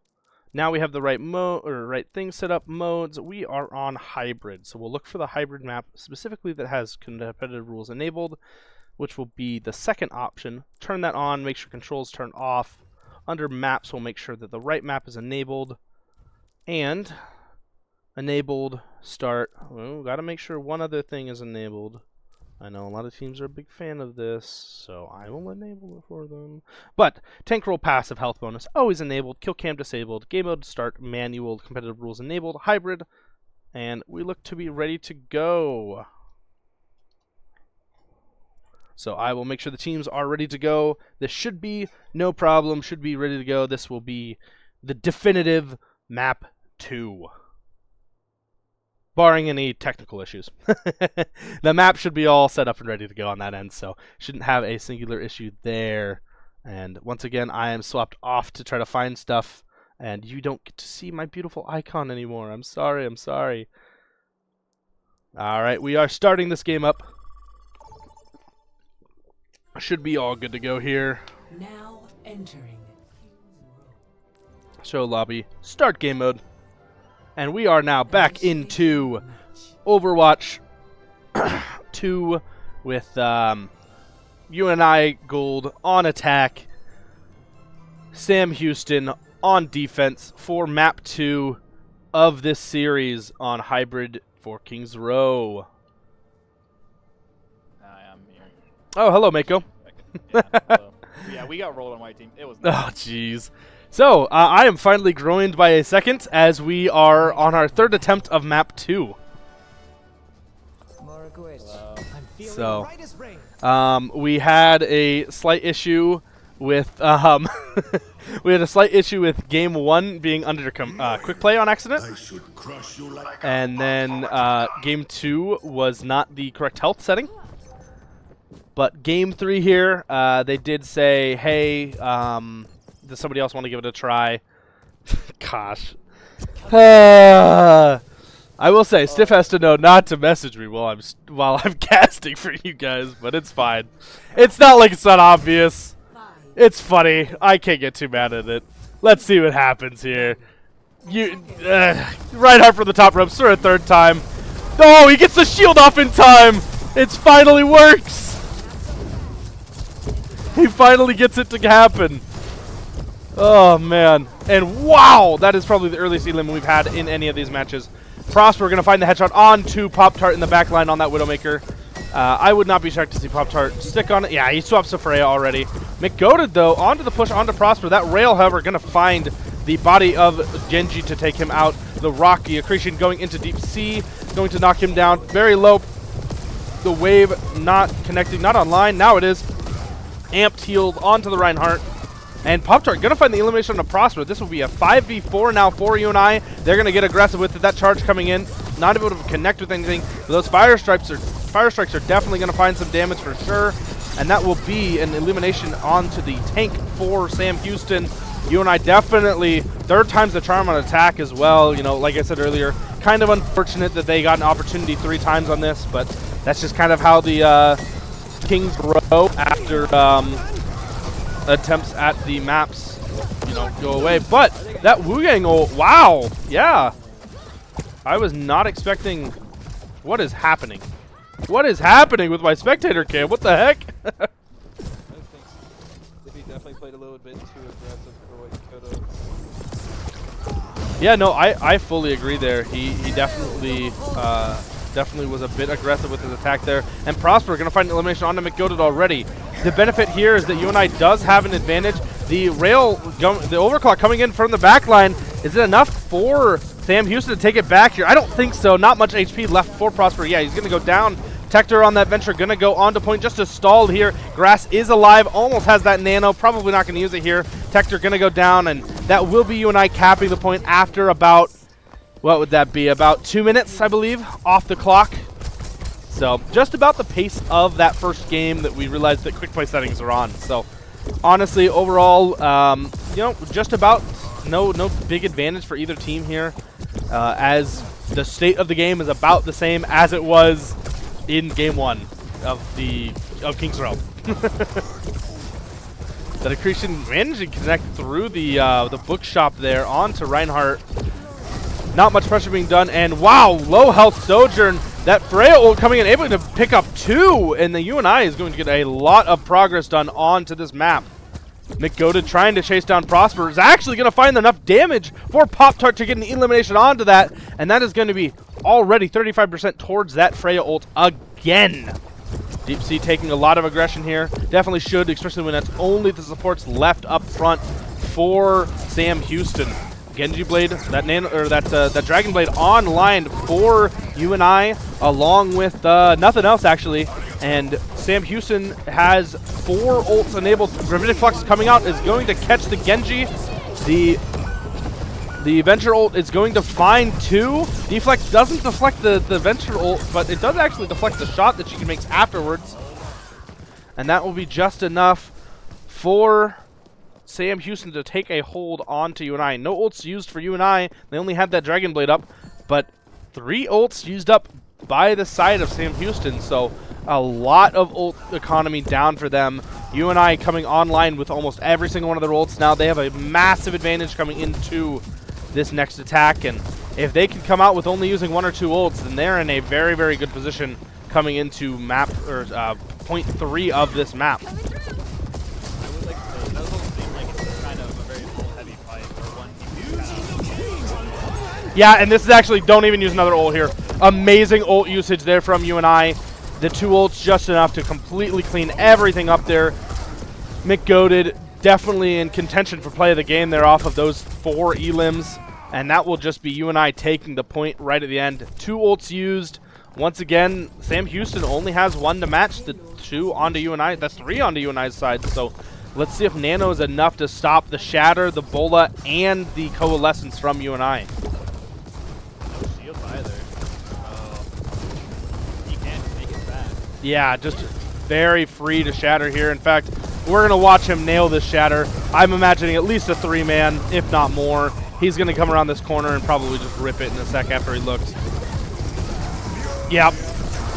Now we have the right right thing set up. Modes. We are on hybrid. So we'll look for the hybrid map specifically that has competitive rules enabled, which will be the second option. Turn that on, make sure controls turn off. Under maps, we'll make sure that the right map is enabled. And enabled start. Well, gotta make sure one other thing is enabled. I know a lot of teams are a big fan of this, so I will enable it for them. But tank roll passive health bonus always enabled, kill cam disabled, game mode start manual, competitive rules enabled, hybrid, and we look to be ready to go. So I will make sure the teams are ready to go. This should be no problem, should be ready to go. This will be the definitive map 2. Barring any technical issues. The map should be all set up and ready to go on that end, so shouldn't have a singular issue there. And once again, I am swapped off to try to find stuff, and you don't get to see my beautiful icon anymore. I'm sorry, I'm sorry. Alright, we are starting this game up. Should be all good to go here. Now entering. Show lobby, start game mode. And we are now back into Overwatch 2 with UNI Gold on attack, Sam Houston on defense for map 2 of this series on hybrid for Kings Row. Hi, I'm here. Oh, hello, Mako. Yeah, hello. Yeah, we got rolled on white team. It was nice. Oh, jeez. So, I am finally groined by a second as we are on our third attempt of map 2. So, we had a slight issue with game 1 being under quick play on accident, and then game 2 was not the correct health setting. But game 3 here, they did say, hey, does somebody else want to give it a try? Gosh. I will say, Stiff has to know not to message me while I'm casting for you guys, but it's fine. It's not like it's not obvious. It's funny. I can't get too mad at it. Let's see what happens here. Reinhardt from the top ropes for a third time. Oh, he gets the shield off in time. It finally works. He finally gets it to happen. Oh, man. And wow, that is probably the earliest elim we've had in any of these matches. Prosper going to find the headshot onto Pop-Tart in the back line on that Widowmaker. I would not be shocked to see Pop-Tart stick on it. Yeah, he swaps to Freya already. McGoated, though, onto the push, onto Prosper. That rail, however, going to find the body of Genji to take him out. The Rocky accretion going into deep sea, going to knock him down very low. The wave not connecting, not online. Now it is. Amped, healed onto the Reinhardt. And Pop-Tart going to find the elimination on Prosper. This will be a 5v4 now for UNI. They're going to get aggressive with it. That charge coming in. Not able to connect with anything. But those fire strikes are definitely going to find some damage for sure. And that will be an elimination onto the tank for Sam Houston. UNI definitely third time's the charm on attack as well. You know, like I said earlier, kind of unfortunate that they got an opportunity 3 times on this. But that's just kind of how the Kings Row after attempts at the maps, go away. But that Wu Yang ult, wow, yeah. I was not expecting. What is happening? What is happening with my spectator cam? What the heck? I think he definitely played a little bit too aggressive for what he could have. Yeah, no, I fully agree there. He definitely was a bit aggressive with his attack there. And Prosper going to find an elimination onto McGoated already. The benefit here is that UNI does have an advantage. The the overclock coming in from the back line. Is it enough for Sam Houston to take it back here? I don't think so. Not much HP left for Prosper. Yeah, he's going to go down. Tector on that Venture going to go on to point just to stall here. Grass is alive. Almost has that nano. Probably not going to use it here. Tector going to go down, and that will be UNI capping the point after about, what would that be? About 2 minutes, I believe, off the clock. So just about the pace of that first game that we realized that quick play settings are on. So honestly, overall, just about no big advantage for either team here, as the state of the game is about the same as it was in game 1 of King's Row. The Accretion managed to connect through the bookshop there onto Reinhardt. Not much pressure being done, and wow, low health Sojourn. That Freya ult coming in, able to pick up 2, and the UNI is going to get a lot of progress done onto this map. McGoated trying to chase down Prosper is actually going to find enough damage for Pop-Tart to get an elimination onto that, and that is going to be already 35% towards that Freya ult again. Deep Sea taking a lot of aggression here. Definitely should, especially when that's only the supports left up front for Sam Houston. Genji Blade, that Dragon Blade online for UNI, along with nothing else actually. And Sam Houston has 4 ults enabled. Gravitic Flux coming out is going to catch the Genji. The Venture ult is going to find 2. Deflect doesn't deflect the Venture ult, but it does actually deflect the shot that she can make afterwards. And that will be just enough for Sam Houston to take a hold onto UNI. No ults used for UNI. They only had that Dragon Blade up, but 3 ults used up by the side of Sam Houston. So a lot of ult economy down for them. UNI coming online with almost every single one of their ults now. They have a massive advantage coming into this next attack, and if they can come out with only using 1 or 2 ults, then they're in a very, very good position coming into map or point 3 of this map. Yeah, and this is actually, don't even use another ult here. Amazing ult usage there from UNI. The 2 ults just enough to completely clean everything up there. McGoated definitely in contention for play of the game there off of those 4 elims. And that will just be UNI taking the point right at the end. 2 ults used. Once again, Sam Houston only has 1 to match the 2 onto UNI. That's 3 onto UNI's side. So let's see if Nano is enough to stop the Shatter, the Bola, and the Coalescence from UNI. Yeah, just very free to Shatter here. In fact, we're going to watch him nail this Shatter. I'm imagining at least a 3-man, if not more. He's going to come around this corner and probably just rip it in a sec after he looks. Yep.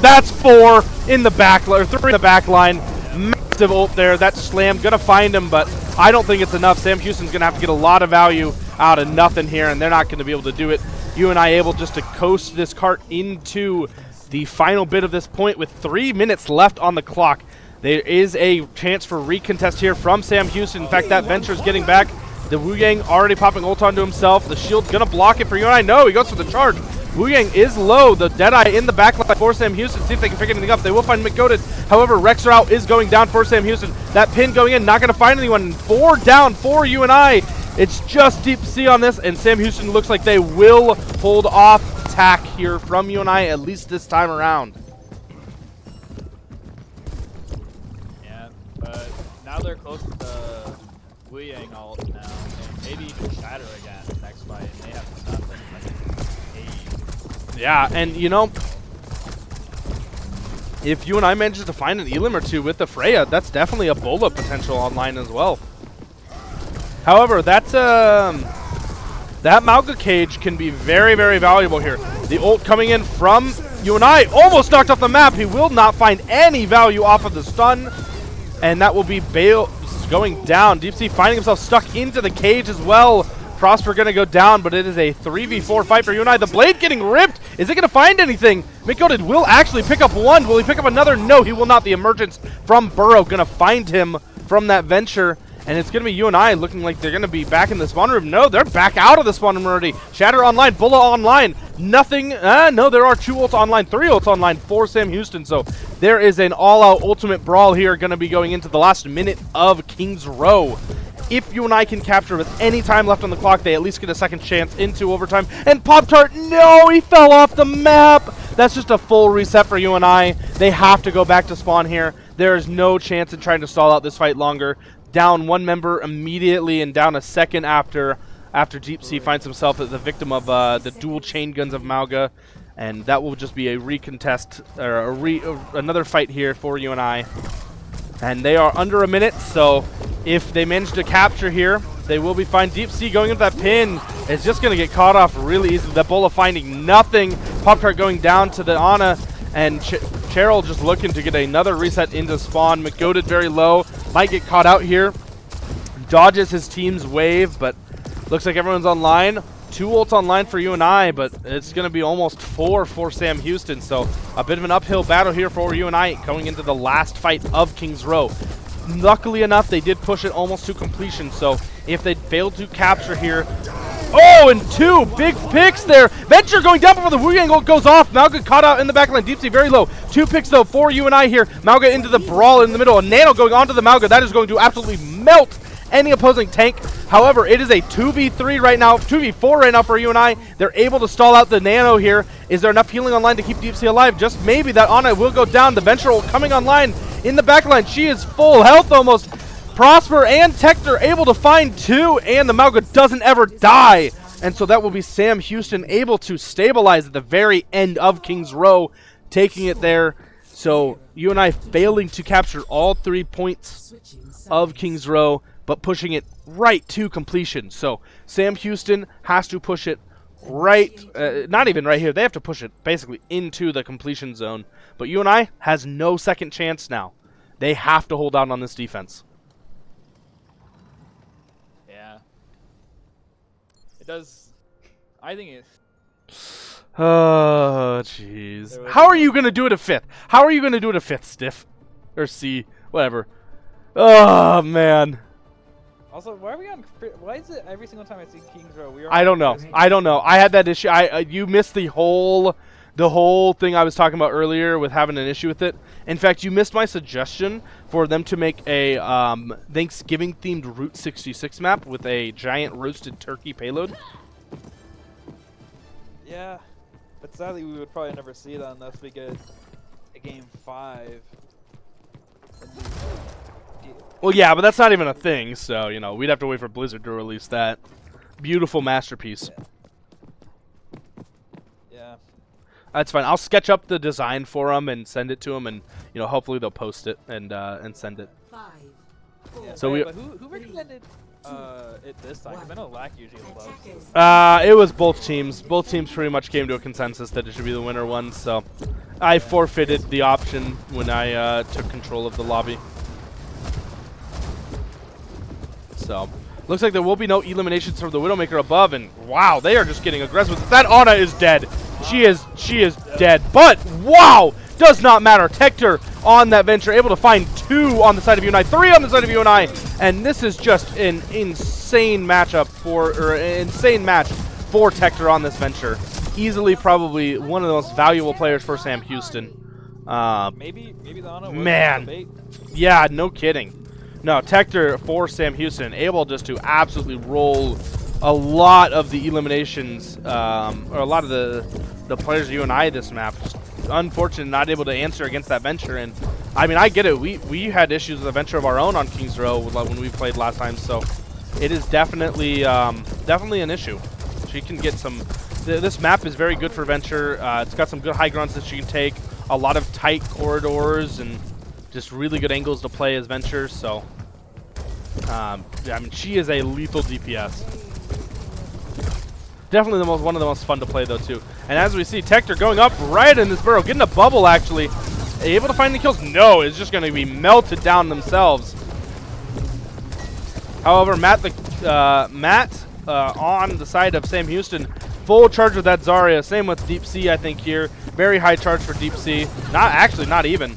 That's 4 in the back, or 3 in the back line. Massive ult there. That Slam going to find him, but I don't think it's enough. Sam Houston's going to have to get a lot of value out of nothing here, and they're not going to be able to do it. UNI able just to coast this cart into the final bit of this point with 3 minutes left on the clock. There is a chance for recontest here from Sam Houston. In fact, that Venture's getting back. The Wu Yang already popping ult onto himself. The shield's gonna block it for UNI. No, he goes for the charge. Wu Yang is low. The Deadeye in the backline for Sam Houston. See if they can pick anything up. They will find McGoated. However, Rexrow is going down for Sam Houston. That pin going in, not gonna find anyone. 4 down for UNI. It's just Deep Sea on this, and Sam Houston looks like they will hold off attack here from UNI, at least this time around. Yeah, but now they're close to the Wu Yang ult now, and maybe even Shatter again next fight, and they have to stop them like Yeah, and you know, if UNI manages to find an Elim or 2 with the Freya, that's definitely a Bola potential online as well. However, that's that Malga cage can be very, very valuable here. The ult coming in from UNI, almost knocked off the map. He will not find any value off of the stun, and that will be going down. Deep Sea finding himself stuck into the cage as well. Prosper going to go down, but it is a 3v4 fight for UNI. The blade getting ripped. Is it going to find anything? McGoated will actually pick up one. Will he pick up another? No, he will not. The emergence from Burrow going to find him from that venture. And it's going to be UNI looking like they're going to be back in the spawn room. No, they're back out of the spawn room already. Shatter online, Bulla online. Nothing. No, there are 2 ults online, 3 ults online for Sam Houston. So there is an all-out ultimate brawl here going to be going into the last minute of King's Row. If UNI can capture with any time left on the clock, they at least get a second chance into overtime. And Pop-Tart, no, he fell off the map. That's just a full reset for UNI. They have to go back to spawn here. There is no chance in trying to stall out this fight longer. Down 1 member immediately and down a second after Deep Sea finds himself as the victim of the dual chain guns of Mauga. And that will just be a recontest, or another fight here for UNI. And they are under a minute, so if they manage to capture here, they will be fine. Deep Sea going into that pin is just going to get caught off really easily. That Bola finding nothing. Pop-Tart going down to the Ana, and Cheryl just looking to get another reset into spawn. McGoated very low. Might get caught out here. Dodges his team's wave, but looks like everyone's online. 2 ults online for UNI, but it's going to be almost 4 for Sam Houston. So a bit of an uphill battle here for UNI going into the last fight of King's Row. Luckily enough, they did push it almost to completion. So if they fail to capture here, oh, and 2 big picks there. Venture going down before the Wu angle goes off. Mauga caught out in the backline. Deep Sea very low. 2 picks though for UNI here. Mauga into the brawl in the middle. A Nano going onto the Mauga. That is going to absolutely melt any opposing tank. However, it is a 2v3 right now, 2v4 right now for UNI. They're able to stall out the Nano here. Is there enough healing online to keep Deep Sea alive? Just maybe. That Ana will go down. The Venture coming online in the backline. She is full health almost. Prosper and Tector able to find 2, and the Mauga doesn't ever die. And so that will be Sam Houston able to stabilize at the very end of King's Row, taking it there. So UNI failing to capture all 3 points of King's Row, but pushing it right to completion. So Sam Houston has to push it right, not even right here. They have to push it basically into the completion zone. But UNI has no second chance now. They have to hold out on this defense. Yeah. It does. I think it. Oh, jeez. How are you going to do it a 5th? How are you going to do it a 5th, Stiff? Or C, whatever. Oh, man. Also, why are we on? Why is it every single time I see King's Row we are? I don't know. I don't know. I had that issue. You missed the whole thing I was talking about earlier with having an issue with it. In fact, you missed my suggestion for them to make a Thanksgiving themed Route 66 map with a giant roasted turkey payload. Yeah, but sadly we would probably never see that unless we get a game 5. Well, yeah, but that's not even a thing, so, you know, we'd have to wait for Blizzard to release that. Beautiful masterpiece. Yeah. That's fine. I'll sketch up the design for them and send it to them, and, you know, hopefully they'll post it and send it. 5, 4, Yeah, So we- but who recommended it this time? Because I know Lack usually loves. It was both teams. Both teams pretty much came to a consensus that it should be the winner one, so I forfeited the option when I took control of the lobby. So, looks like there will be no eliminations from the Widowmaker above, and wow, they are just getting aggressive. That Ana is dead. She is dead. But wow, does not matter. Tector on that venture, able to find 2 on the side of UNI, 3 on the side of UNI, and this is just an insane matchup insane match for Tector on this venture. Easily, probably one of the most valuable players for Sam Houston. Maybe the Ana was Man. the bait. Yeah, no kidding. No, Tector for Sam Houston, able just to absolutely roll a lot of the eliminations, or a lot of the players of UNI this map. Just unfortunate not able to answer against that venture. And I mean, I get it. We had issues with a venture of our own on King's Row when we played last time, so it is definitely an issue. She can get some. This map is very good for venture. It's got some good high grounds that she can take. A lot of tight corridors and just really good angles to play as venture. So. I mean, she is a lethal DPS. Definitely one of the most fun to play, though, too. And as we see, Tector going up right in this burrow, getting a bubble, actually. Able to find the kills? No, it's just going to be melted down themselves. However, Matt on the side of Sam Houston, full charge with that Zarya. Same with Deep Sea, I think here. Very high charge for Deep Sea. Not even.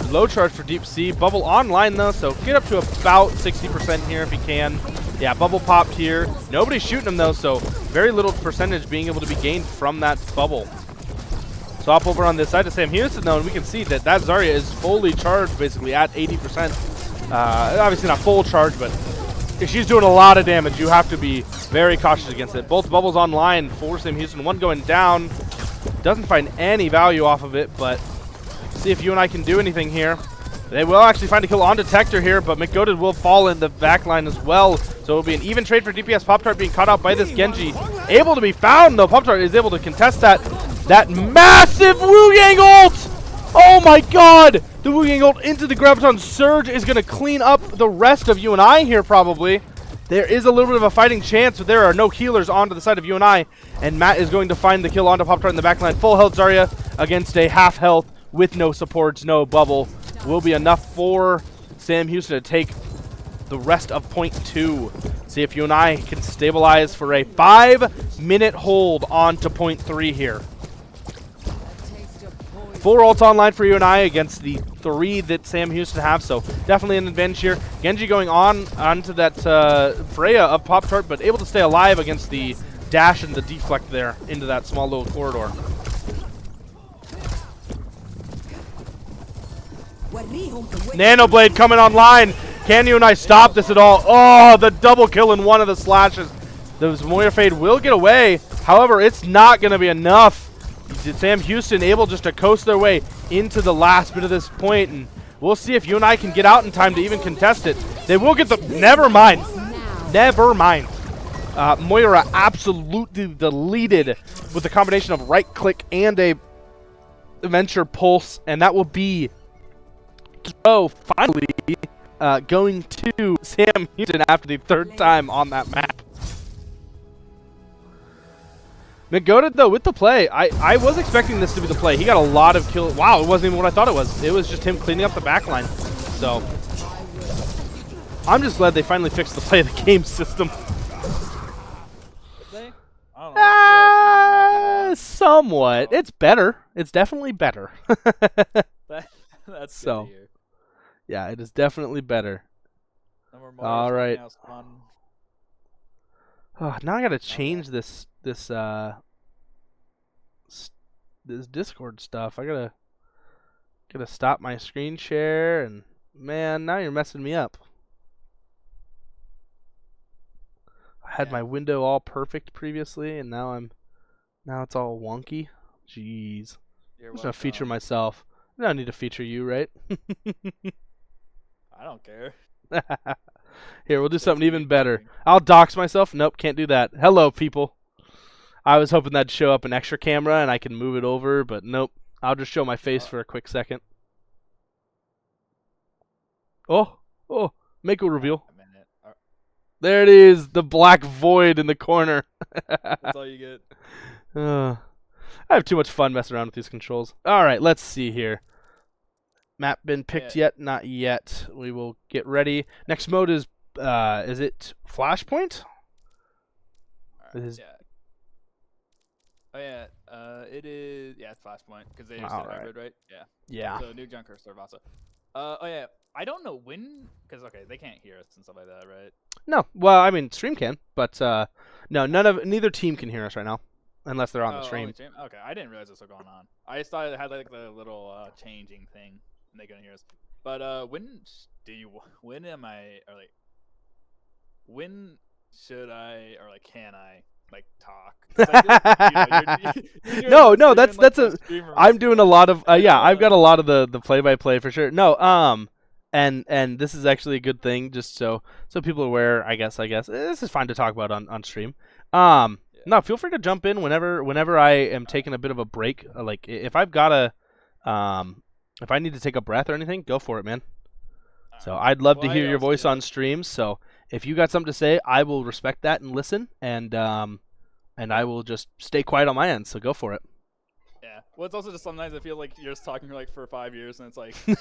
Low charge for Deep Sea. Bubble online though, so get up to about 60% here if you can. Yeah, bubble popped here. Nobody's shooting him though, so very little percentage being able to be gained from that bubble. So up over on this side of Sam Houston though, and we can see that Zarya is fully charged basically at 80%. Obviously not full charge, but if she's doing a lot of damage, you have to be very cautious against it. Both bubbles online for Sam Houston. One going down. Doesn't find any value off of it, but see if UNI can do anything here. They will actually find a kill on Detector here, but McGoated will fall in the back line as well. So it'll be an even trade for DPS. Pop-Tart being caught out by this Genji. Able to be found, though. Pop-Tart is able to contest that massive Wu Yang ult! Oh my god! The Wu Yang ult into the Graviton Surge is going to clean up the rest of UNI here, probably. There is a little bit of a fighting chance, but there are no healers onto the side of UNI. And Matt is going to find the kill onto Pop-Tart in the backline. Full health Zarya against a half health with no supports, no bubble. Will be enough for Sam Houston to take the rest of point 2. See if UNI can stabilize for a 5-minute hold on to point 3 here. 4 ults online for UNI against the 3 that Sam Houston have, so definitely an advantage here. Genji going onto that Freya of Pop-Tart, but able to stay alive against the dash and the deflect there into that small little corridor. Nanoblade coming online. Can UNI stop this at all? Oh, the double kill in one of the slashes. Those Moira Fade will get away. However, it's not going to be enough. Sam Houston able just to coast their way into the last bit of this point, and we'll see if UNI can get out in time to even contest it. They will get the... Never mind. Never mind. Moira absolutely deleted with the combination of right click and a Venture Pulse, and that will be... Oh, finally going to Sam Houston after the 3rd time on that map. McGoated, though, with the play. I was expecting this to be the play. He got a lot of kills. Wow, it wasn't even what I thought it was. It was just him cleaning up the backline. So, I'm just glad they finally fixed the play of the game system. Did they? I don't know. Somewhat. It's better. It's definitely better. That's so. good to hear. Yeah, it is definitely better. No more All right. fun. Oh, now I gotta change this Discord stuff. I gotta stop my screen share, and man, now you're messing me up. I had my window all perfect previously, and now it's all wonky. Jeez. I'm just gonna feature myself. I don't need to feature you, right? I don't care. Here, we'll do something even better. I'll dox myself. Nope, can't do that. Hello, people. I was hoping that'd show up an extra camera and I can move it over, but nope. I'll just show my face for a quick second. Oh, Mako reveal. There it is, the black void in the corner. That's all you get. I have too much fun messing around with these controls. All right, let's see here. Map been picked yet? Not yet. We will get ready. Next mode is it Flashpoint? Right, yeah. Oh yeah, it is. Yeah, it's Flashpoint because they just did hybrid, right? Yeah. Yeah. So new Junker Starvasa. Oh yeah, I don't know when, because okay, they can't hear us and stuff like that, right? No. Well, I mean, stream can, but no, neither team can hear us right now, unless they're on the stream. Okay, I didn't realize this was going on. I just thought it had like the little changing thing, and they couldn't hear us. But when should I or like can I like talk? No, that's a. I'm doing a lot of yeah. I've got a lot of the play-by-play for sure. No, and this is actually a good thing, just so people are aware. I guess this is fine to talk about on stream. No, feel free to jump in whenever I am taking a bit of a break. Like if I've got if I need to take a breath or anything, go for it, man. So I'd love to hear your voice on stream. So if you got something to say, I will respect that and listen, and I will just stay quiet on my end. So go for it. Yeah, Yeah. Well, it's also just sometimes I feel like you're just talking like for 5 years, and it's like, can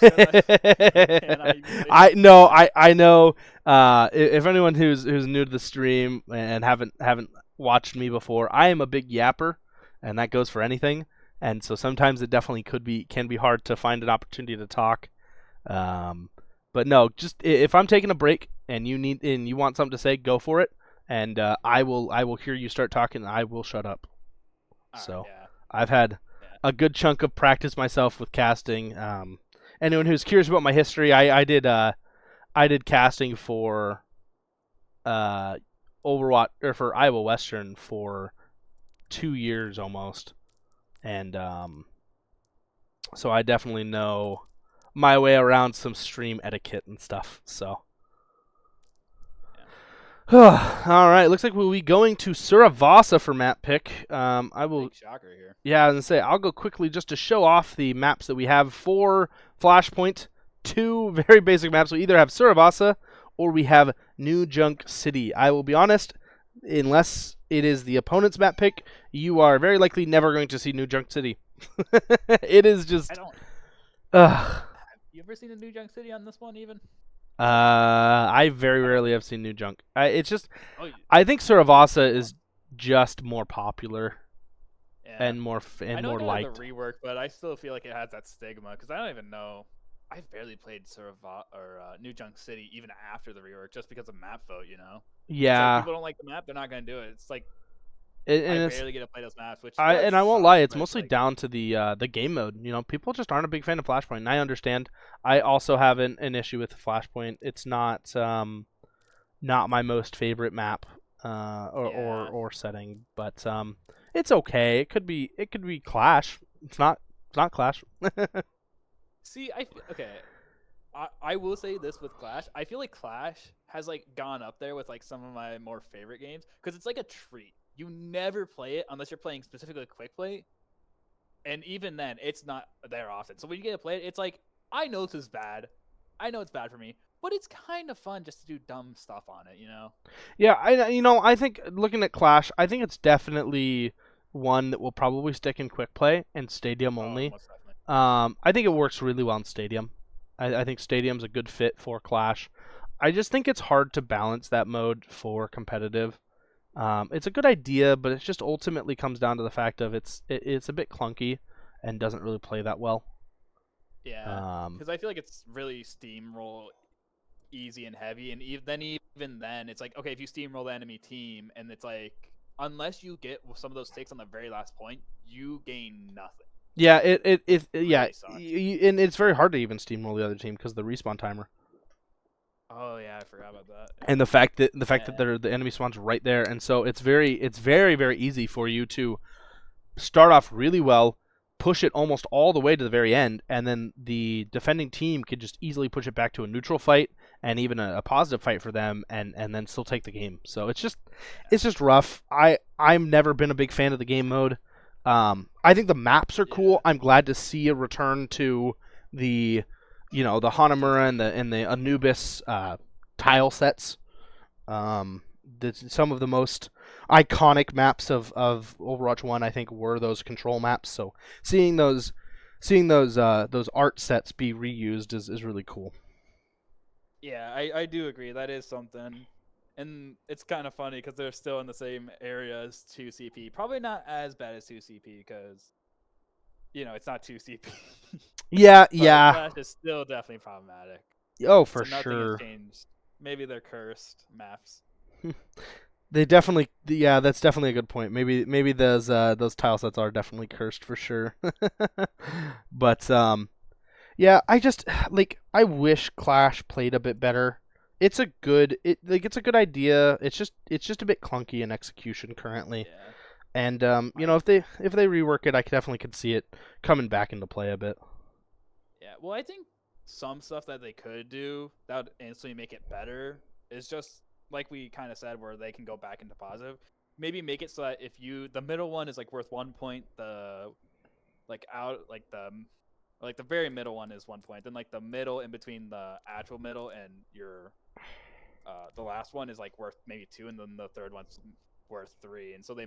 I say I something? know, I know. If anyone who's new to the stream and haven't watched me before, I am a big yapper, and that goes for anything. And so sometimes it definitely can be hard to find an opportunity to talk. But no, just if I'm taking a break and you want something to say, go for it, and I will hear you start talking, and I will shut up. All right, So yeah. I've had Yeah. a good chunk of practice myself with casting. Anyone who's curious about my history, I did casting for Overwatch or for Iowa Western for 2 years almost, and so I definitely know my way around some stream etiquette and stuff. So. All right, looks like we'll be going to Suravasa for map pick. I will. Big shocker here. Yeah, I was gonna say I'll go quickly just to show off the maps that we have for Flashpoint. Two very basic maps. We either have Suravasa or we have New Junk City. I will be honest, unless it is the opponent's map pick, you are very likely never going to see New Junk City. It is just. I don't. Ugh. Have you ever seen a New Junk City on this one even? I very rarely have seen New Junk. It's just. Oh, I think Suravasa is just more popular yeah. and more I know more it got liked. the rework, but I still feel like it has that stigma because I don't even know. I've barely played New Junk City even after the rework, just because of map vote. You know, it's like Yeah, people don't like the map, they're not gonna do it. It's like and I it's barely get to play those maps, which and does I won't suck, lie, it's but mostly like, down to the game mode. You know, people just aren't a big fan of Flashpoint. And I understand. I also have an issue with Flashpoint. It's not my most favorite map yeah. or setting, but it's okay. It could be Clash. It's not Clash. See, okay. I will say this with Clash. I feel like Clash has like gone up there with like some of my more favorite games because it's like a treat. You never play it unless you're playing specifically quick play, and even then, it's not there often. So when you get to play it, it's like I know this is bad. I know it's bad for me, but it's kind of fun just to do dumb stuff on it, you know? Yeah, I think looking at Clash, I think it's definitely one that will probably stick in quick play and stadium Oh, only. most definitely. I think it works really well in stadium. I think stadium's a good fit for Clash. I just think it's hard to balance that mode for competitive. It's a good idea, but it just ultimately comes down to the fact of it's a bit clunky and doesn't really play that well. Yeah, because I feel like it's really steamroll easy and heavy, and even then, it's like okay, if you steamroll the enemy team, and it's like unless you get some of those takes on the very last point, you gain nothing. Yeah, it yeah, Really sucks. and it's very hard to even steamroll the other team because of the respawn timer. Oh yeah, I forgot about that. And the fact that Yeah. the enemy spawn's right there, and so it's very easy for you to start off really well, push it almost all the way to the very end, and then the defending team could just easily push it back to a neutral fight and even a positive fight for them, and then still take the game. So it's just rough. I'm never been a big fan of the game mode. I think the maps are cool. Yeah. I'm glad to see a return to the the Hanamura and the Anubis tile sets. Some of the most iconic maps of Overwatch 1, I think, were those control maps. So seeing those art sets be reused is really cool. Yeah, I do agree. That is something. And it's kind of funny because they're still in the same area as 2CP. Probably not as bad as 2CP because, it's not 2CP. Yeah, But yeah. Clash is still definitely problematic. Oh, for So nothing has sure. changed. Maybe they're cursed maps. They definitely, yeah, that's definitely a good point. Maybe those tile sets are definitely cursed for sure. But yeah, I wish Clash played a bit better. It's a good idea. It's just a bit clunky in execution currently. Yeah. And if they rework it, I definitely could see it coming back into play a bit. Yeah. Well, I think some stuff that they could do that would instantly make it better is just like we kind of said, where they can go back into positive. Maybe make it so that if the middle one is like worth 1 point, the very middle one is 1 point. Then like the middle in between the actual middle and your the last one is like worth maybe 2, and then the third one's worth 3. And so they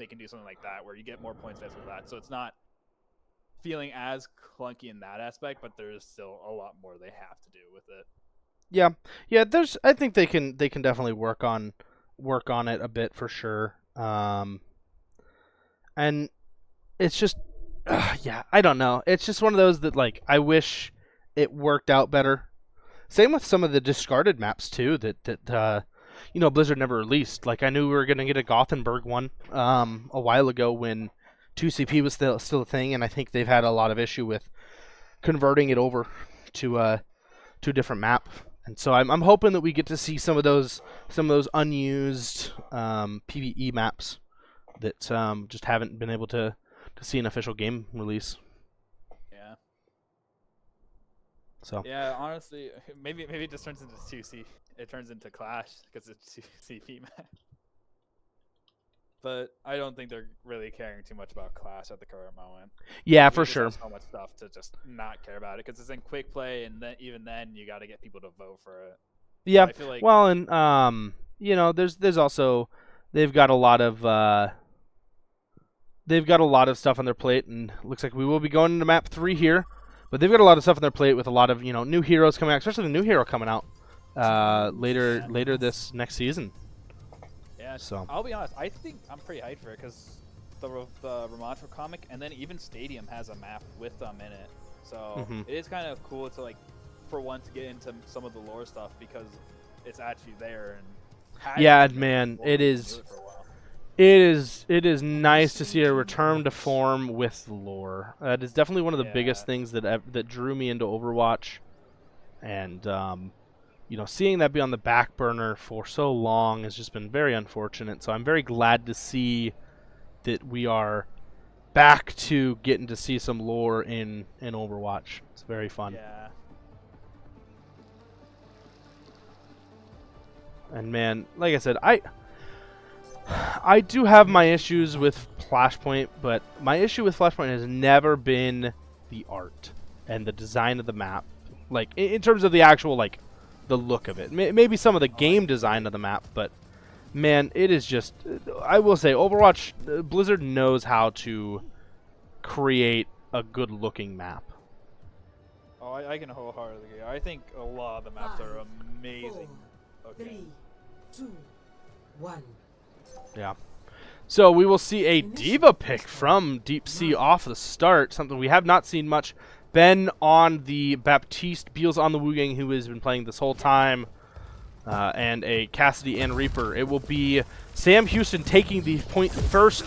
can do something like that where you get more points based on that. So it's not feeling as clunky in that aspect, but there's still a lot more they have to do with it. Yeah. I think they can definitely work on it a bit for sure. And it's just, yeah, I don't know. It's just one of those that like I wish it worked out better. Same with some of the discarded maps too that Blizzard never released. Like I knew we were gonna get a Gothenburg one a while ago when 2CP was still a thing, and I think they've had a lot of issue with converting it over to a different map. And so I'm hoping that we get to see some of those unused PvE maps that just haven't been able to see an official game release. Yeah. So. Yeah, honestly, maybe it just turns into 2C. It turns into Clash because it's 2CP map. But I don't think they're really caring too much about Clash at the current moment. Yeah, We for just sure. have so much stuff to just not care about it because it's in quick play, and then even then you got to get people to vote for it. Yeah. I feel like, well, and there's also they've got a lot of stuff on their plate, and looks like we will be going into map 3 here. But they've got a lot of stuff on their plate with a lot of new heroes coming out, especially the new hero coming out later this next season. yeah. So I'll be honest, I think I'm pretty hyped for it because the Ramatra comic, and then even Stadium has a map with them in it. So it is kind of cool to for one to get into some of the lore stuff because it's actually there. And yeah, man, it is nice to see a return to form with lore. That is definitely one of the biggest things that drew me into Overwatch, and seeing that be on the back burner for so long has just been very unfortunate. So I'm very glad to see that we are back to getting to see some lore in Overwatch. It's very fun. Yeah. And man, like I said, I do have my issues with Flashpoint, but my issue with Flashpoint has never been the art and the design of the map. Like in terms of the actual the look of it. Maybe some of the game design of the map, but man, it is just, I will say, Overwatch, Blizzard knows how to create a good looking map. Oh, I can wholeheartedly agree. I think a lot of the maps are amazing. 4, 3, 2, 1. Yeah. So we will see a Diva pick from Deep Sea off the start, something we have not seen much. Ben on the Baptiste, Beals on the Wu Gang, who has been playing this whole time, and a Cassidy and Reaper. It will be Sam Houston taking the point first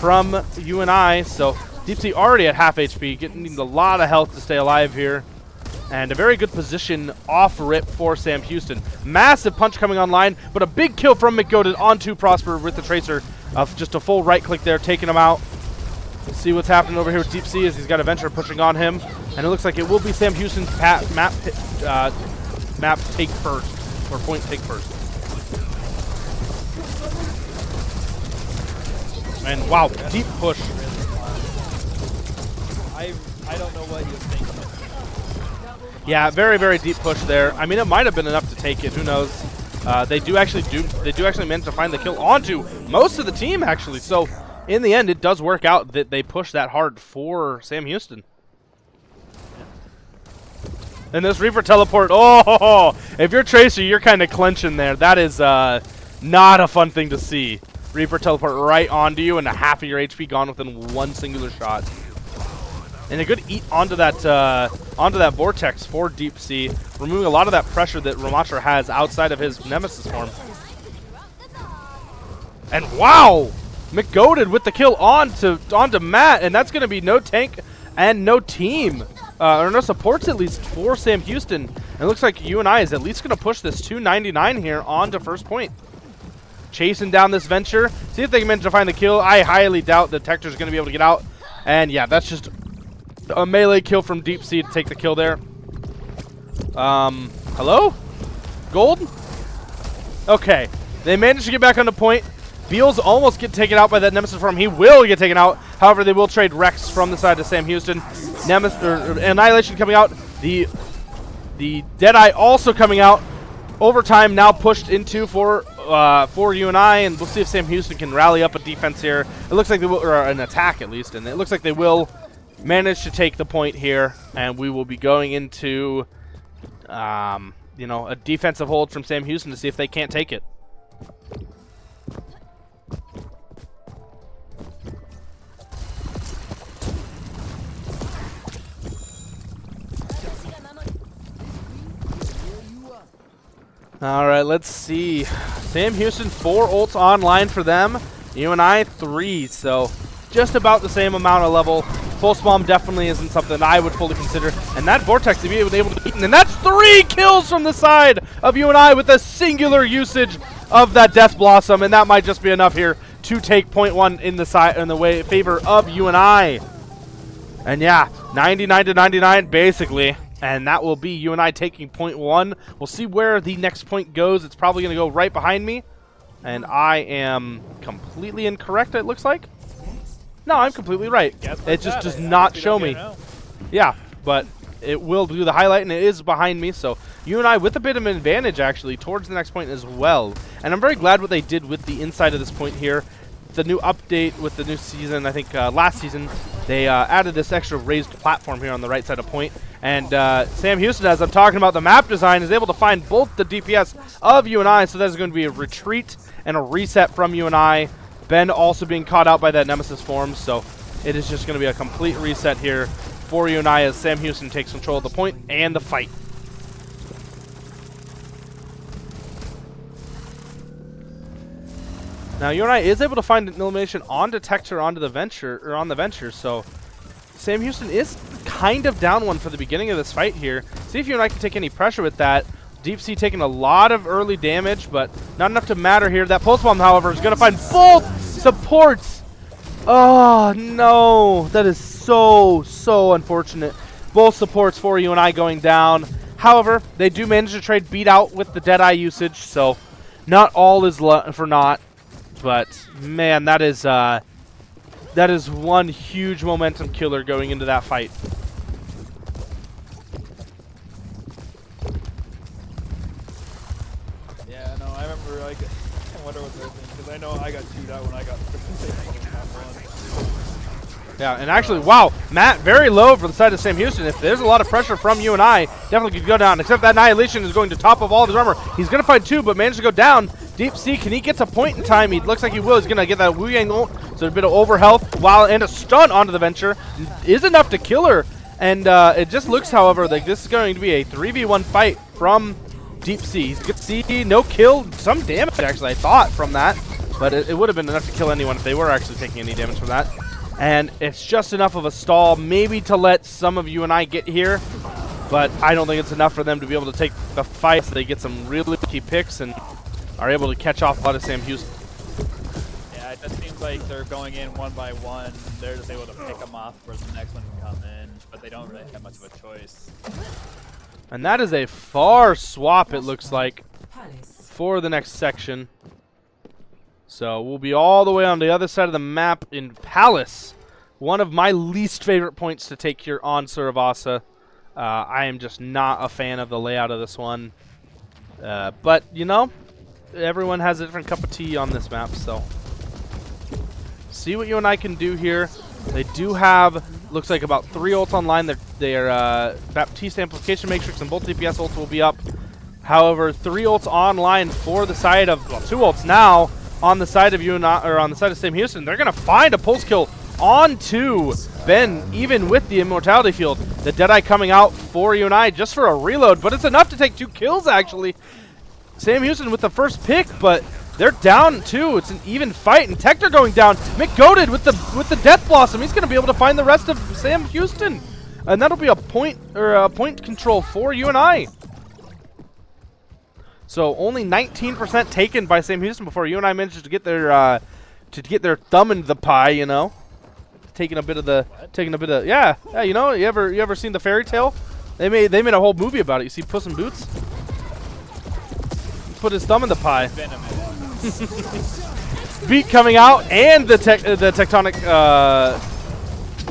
from UNI. So Deep Sea already at half HP, getting a lot of health to stay alive here. And a very good position off rip for Sam Houston. Massive punch coming online, but a big kill from McGoated onto Prosper with the Tracer. Just a full right click there, taking him out. We'll see what's happening over here with Deep Sea as he's got a Venture pushing on him. And it looks like it will be Sam Houston's map take first, or point take first. And wow, deep push. I don't know what he was thinking. Yeah, very, very deep push there. I mean, it might have been enough to take it. Who knows? They do actually manage to find the kill onto most of the team, actually. So in the end, it does work out that they push that hard for Sam Houston. And this Reaper teleport, oh, if you're Tracer, you're kind of clenching there. That is not a fun thing to see. Reaper teleport right onto you and a half of your HP gone within one singular shot. And a good eat onto that vortex for Deep Sea, removing a lot of that pressure that Ramatra has outside of his Nemesis form. And wow, McGoated with the kill onto Matt, and that's going to be no tank and no team, or no supports at least for Sam Houston. And it looks like UNI is at least going to push this 299 here onto first point. Chasing down this Venture, see if they can manage to find the kill. I highly doubt the Detector's going to be able to get out. And yeah, that's just a melee kill from Deep Sea to take the kill there. Hello? Gold? Okay. They managed to get back on the point. Beals almost get taken out by that Nemesis form. He will get taken out. However, they will trade Rex from the side of Sam Houston. Annihilation coming out. The Deadeye also coming out. Overtime now pushed into for UNI, and we'll see if Sam Houston can rally up a defense here. It looks like they will, or an attack at least, and it looks like they will. manage to take the point here, and we will be going into, you know, a defensive hold from Sam Houston to see if they can't take it. All right, let's see. Sam Houston, 4 ults online for them. UNI 3, so just about the same amount of level. Pulse Bomb definitely isn't something I would fully consider. And that Vortex to be able to beat, and that's 3 kills from the side of UNI with a singular usage of that Death Blossom, and that might just be enough here to take point 1 in the favor of UNI. And yeah, 99 to 99 basically. And that will be UNI taking point 1. We'll see where the next point goes. It's probably going to go right behind me. And I am completely incorrect, it looks like. No, I'm completely right. It just does not show me. Yeah, but it will do the highlight, and it is behind me. So UNI with a bit of an advantage, actually, towards the next point as well. And I'm very glad what they did with the inside of this point here. The new update with the new season, I think last season, they added this extra raised platform here on the right side of point. And Sam Houston, as I'm talking about the map design, is able to find both the DPS of UNI, so there's going to be a retreat and a reset from UNI. Ben also being caught out by that Nemesis form, so it is just going to be a complete reset here for UNI as Sam Houston takes control of the point and the fight. Now UNI is able to find an elimination on Detector onto the Venture, or on the Venture, so Sam Houston is kind of down one for the beginning of this fight here. See if UNI can take any pressure with that. Deep Sea taking a lot of early damage, but not enough to matter here. That Pulse Bomb, however, is going to find both supports. Oh, no. That is so unfortunate. Both supports for UNI going down. However, they do manage to trade beat out with the Deadeye usage, so not all is for naught. But, man, that is one huge momentum killer going into that fight. Yeah, no, I remember, like, I wonder what they're thinking, because I know I got chewed out when I got Yeah, and actually, wow, Matt very low for the side of Sam Houston. If there's a lot of pressure from UNI, definitely could go down, except that Annihilation is going to top of all of his armor. He's going to find 2, but managed to go down. Deep Sea, can he get to point in time? He looks like he will. He's going to get that Wu Yang ult, so a bit of overhealth while and a stun onto the Venture is enough to kill her. And it just looks, however, like this is going to be a 3v1 fight from Deep Sea. He's good to see, no kill, some damage actually, I thought, from that. But it would have been enough to kill anyone if they were actually taking any damage from that. And it's just enough of a stall, maybe to let some of UNI get here. But I don't think it's enough for them to be able to take the fight. So they get some really key picks and are able to catch off a lot of Sam Houston. Yeah, it just seems like they're going in one by one. They're just able to pick them off for the next one to come in, but they don't really have much of a choice. And that is a far swap, it looks like, for the next section. So we'll be all the way on the other side of the map in Palace. One of my least favorite points to take here on Suravasa. I am just not a fan of the layout of this one. But, you know, everyone has a different cup of tea on this map, so see what UNI can do here. They do have, looks like, about 3 ults online. Their Baptiste Amplification Matrix and both DPS ults will be up. However, 3 ults online for the side of, well, 2 ults now on the side of UNI, or on the side of Sam Houston. They're going to find a pulse kill onto Ben, even with the Immortality Field. The Deadeye coming out for UNI just for a reload, but it's enough to take 2 kills, actually. Sam Houston with the first pick, but they're down 2. It's an even fight, and Tector going down. McGoated with the Death Blossom. He's going to be able to find the rest of Sam Houston, and that'll be a point, or a point control for UNI. So only 19% taken by Sam Houston before UNI manages to get their thumb into the pie, you know. Taking a bit of, yeah, you know, you ever seen the fairy tale? They made a whole movie about it. You see Puss in Boots? Put his thumb in the pie. Beat coming out, and the tectonic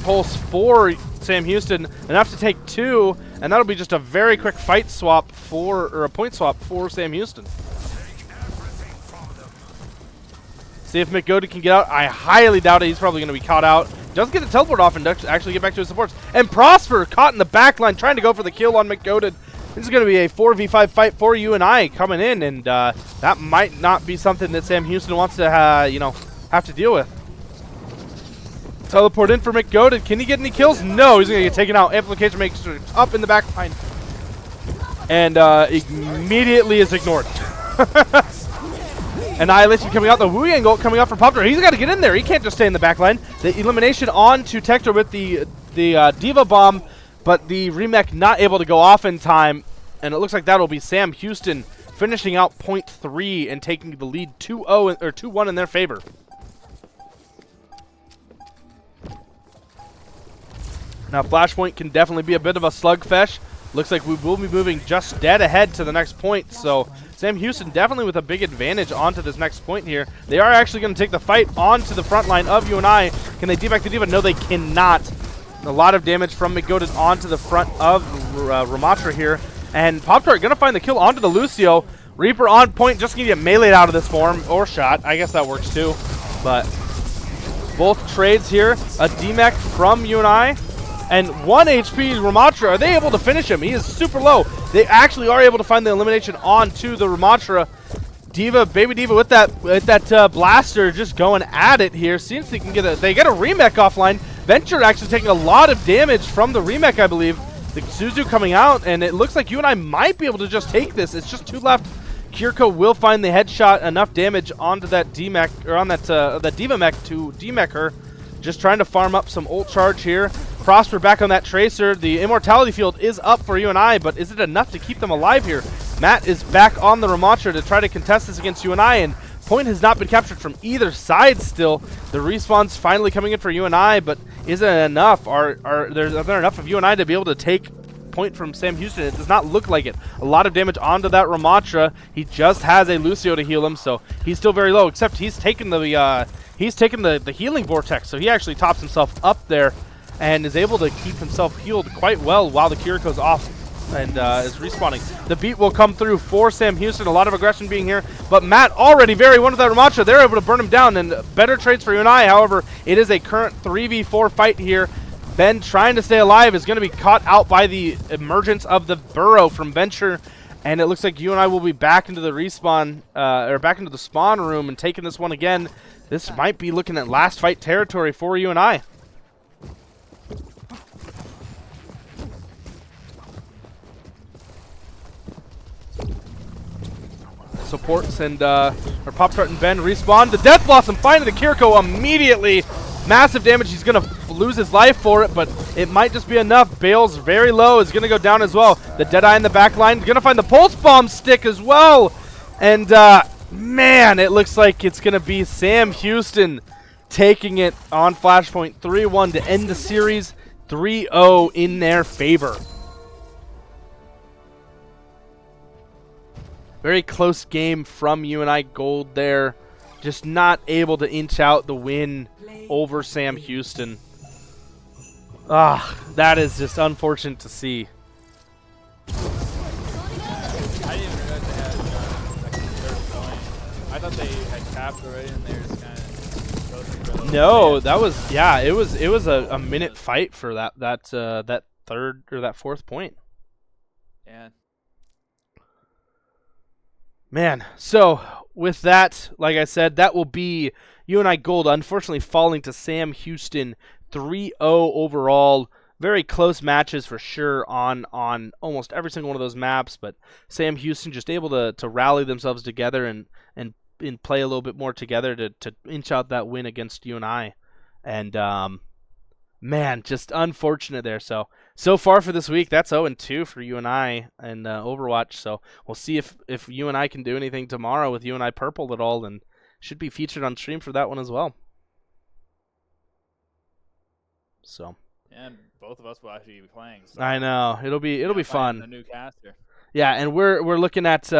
pulse for Sam Houston, enough to take 2, and that'll be just a very quick fight swap or a point swap for Sam Houston. See if McGoated can get out. I highly doubt it. He's probably going to be caught out. does get the teleport off and does actually get back to his supports. And Prosper caught in the back line trying to go for the kill on McGoated. This is going to be a 4v5 fight for UNI coming in, and that might not be something that Sam Houston wants to, you know, have to deal with. Teleport in for McGoated. Can he get any kills? No, he's going to get taken out. Amplification makes it up in the back line. And immediately is ignored. Annihilation coming out. The Wu Yang ult coming out for Panther. He's got to get in there. He can't just stay in the back line. The elimination on to Tector with the Diva Bomb, but the remake not able to go off in time. And it looks like that will be Sam Houston finishing out point 3 and taking the lead 2-0 or 2-1 in their favor. Now Flashpoint can definitely be a bit of a slugfest. Looks like we will be moving just dead ahead to the next point. So Sam Houston definitely with a big advantage onto this next point here. They are actually going to take the fight onto the front line of UNI. Can they deback the Diva? No, they cannot. A lot of damage from McGoated onto the front of Ramatra here. And Pop-Tart going to find the kill onto the Lucio. Reaper on point, just going to get meleeed out of this form, or shot. I guess that works too. But both trades here. A DMAC from UNI. And 1 HP Ramatra. Are they able to finish him? He is super low. They actually are able to find the elimination onto the Ramatra. Diva, Baby Diva with that blaster just going at it here. Seems they can get they get a remake offline. Venture actually taking a lot of damage from the remake, I believe. The Suzu coming out, and it looks like UNI might be able to just take this. It's just 2 left. Kiriko will find the headshot, enough damage onto that DMAC, or on that Diva mech to DMAC her. Just trying to farm up some ult charge here. Prosper back on that Tracer. The Immortality Field is up for UNI, but is it enough to keep them alive here? Matt is back on the Ramatra to try to contest this against UNI, and point has not been captured from either side still. The respawn's finally coming in for UNI, but is it enough? Are there enough of UNI to be able to take point from Sam Houston? It does not look like it. A lot of damage onto that Ramatra. He just has a Lucio to heal him, so he's still very low, except he's taken the healing vortex, so he actually tops himself up there and is able to keep himself healed quite well while the Kiriko's off and is respawning. The beat will come through for Sam Houston. A lot of aggression being here, but Matt already very one with that Ramatra. They're able to burn him down, and better trades for UNI. However, it is a current 3v4 fight here. Ben, trying to stay alive, is going to be caught out by the emergence of the Burrow from Venture, and it looks like UNI will be back into the respawn, or back into the spawn room and taking this one again. This might be looking at last fight territory for UNI. Supports and Pop-Tart and Ben respawn. The Death Blossom finding the Kiriko immediately. Massive damage. He's going to lose his life for it, but it might just be enough. Bale's very low. Is going to go down as well. The Deadeye in the back line is going to find the Pulse Bomb stick as well. And man, it looks like it's going to be Sam Houston taking it on Flashpoint 3-1 to end the series 3-0 in their favor. Very close game from UNI Gold there. Just not able to inch out the win over Sam Houston. That is just unfortunate to see. I didn't even realize they had like a third point. I thought they had capped already and they were just kind of No, that was it was a minute fight for that third or that fourth point. Yeah. Man, so with that, like I said, that will be UNI Gold unfortunately falling to Sam Houston 3-0 overall. Very close matches for sure on almost every single one of those maps, but Sam Houston just able to rally themselves together and play a little bit more together to inch out that win against UNI. And man, just unfortunate there. So far for this week, that's 0-2 for UNI and Overwatch. So we'll see if UNI can do anything tomorrow with UNI Purple at all, and should be featured on stream for that one as well. So. And both of us will actually be playing. So I know it'll be fun. A new caster. Yeah, and we're looking at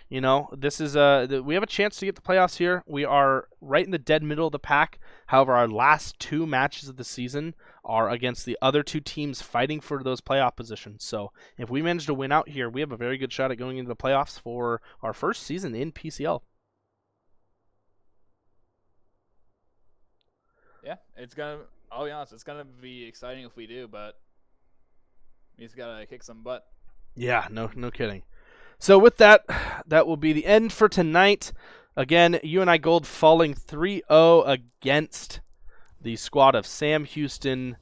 you know, this is we have a chance to get the playoffs here. We are right in the dead middle of the pack. However, our last 2 matches of the season are against the other 2 teams fighting for those playoff positions. So if we manage to win out here, we have a very good shot at going into the playoffs for our first season in PCL. Yeah, it's gonna. I'll be honest, it's gonna be exciting if we do, but we just gotta kick some butt. Yeah, no kidding. So with that, that will be the end for tonight. Again, UNI Gold falling 3-0 against the squad of Sam Houston.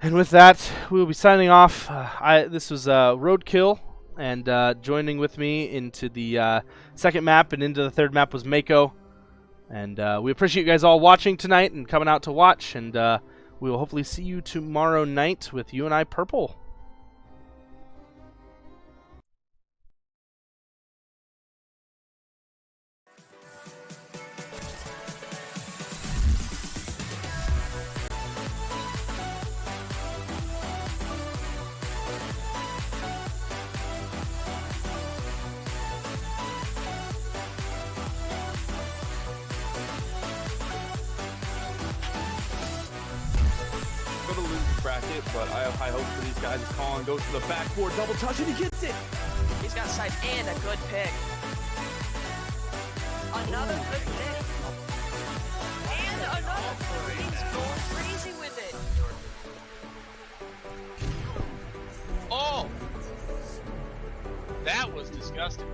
And with that, we will be signing off. This was Roadkill, and joining with me into the second map and into the third map was Mako. And we appreciate you guys all watching tonight and coming out to watch. And we will hopefully see you tomorrow night with UNI Purple. For the loser bracket, but I have high hopes for these guys. Colin goes to the backboard, double touch, and he gets it. He's got sight and a good pick. Another good pick. And another. He's going crazy with it. Oh! That was disgusting.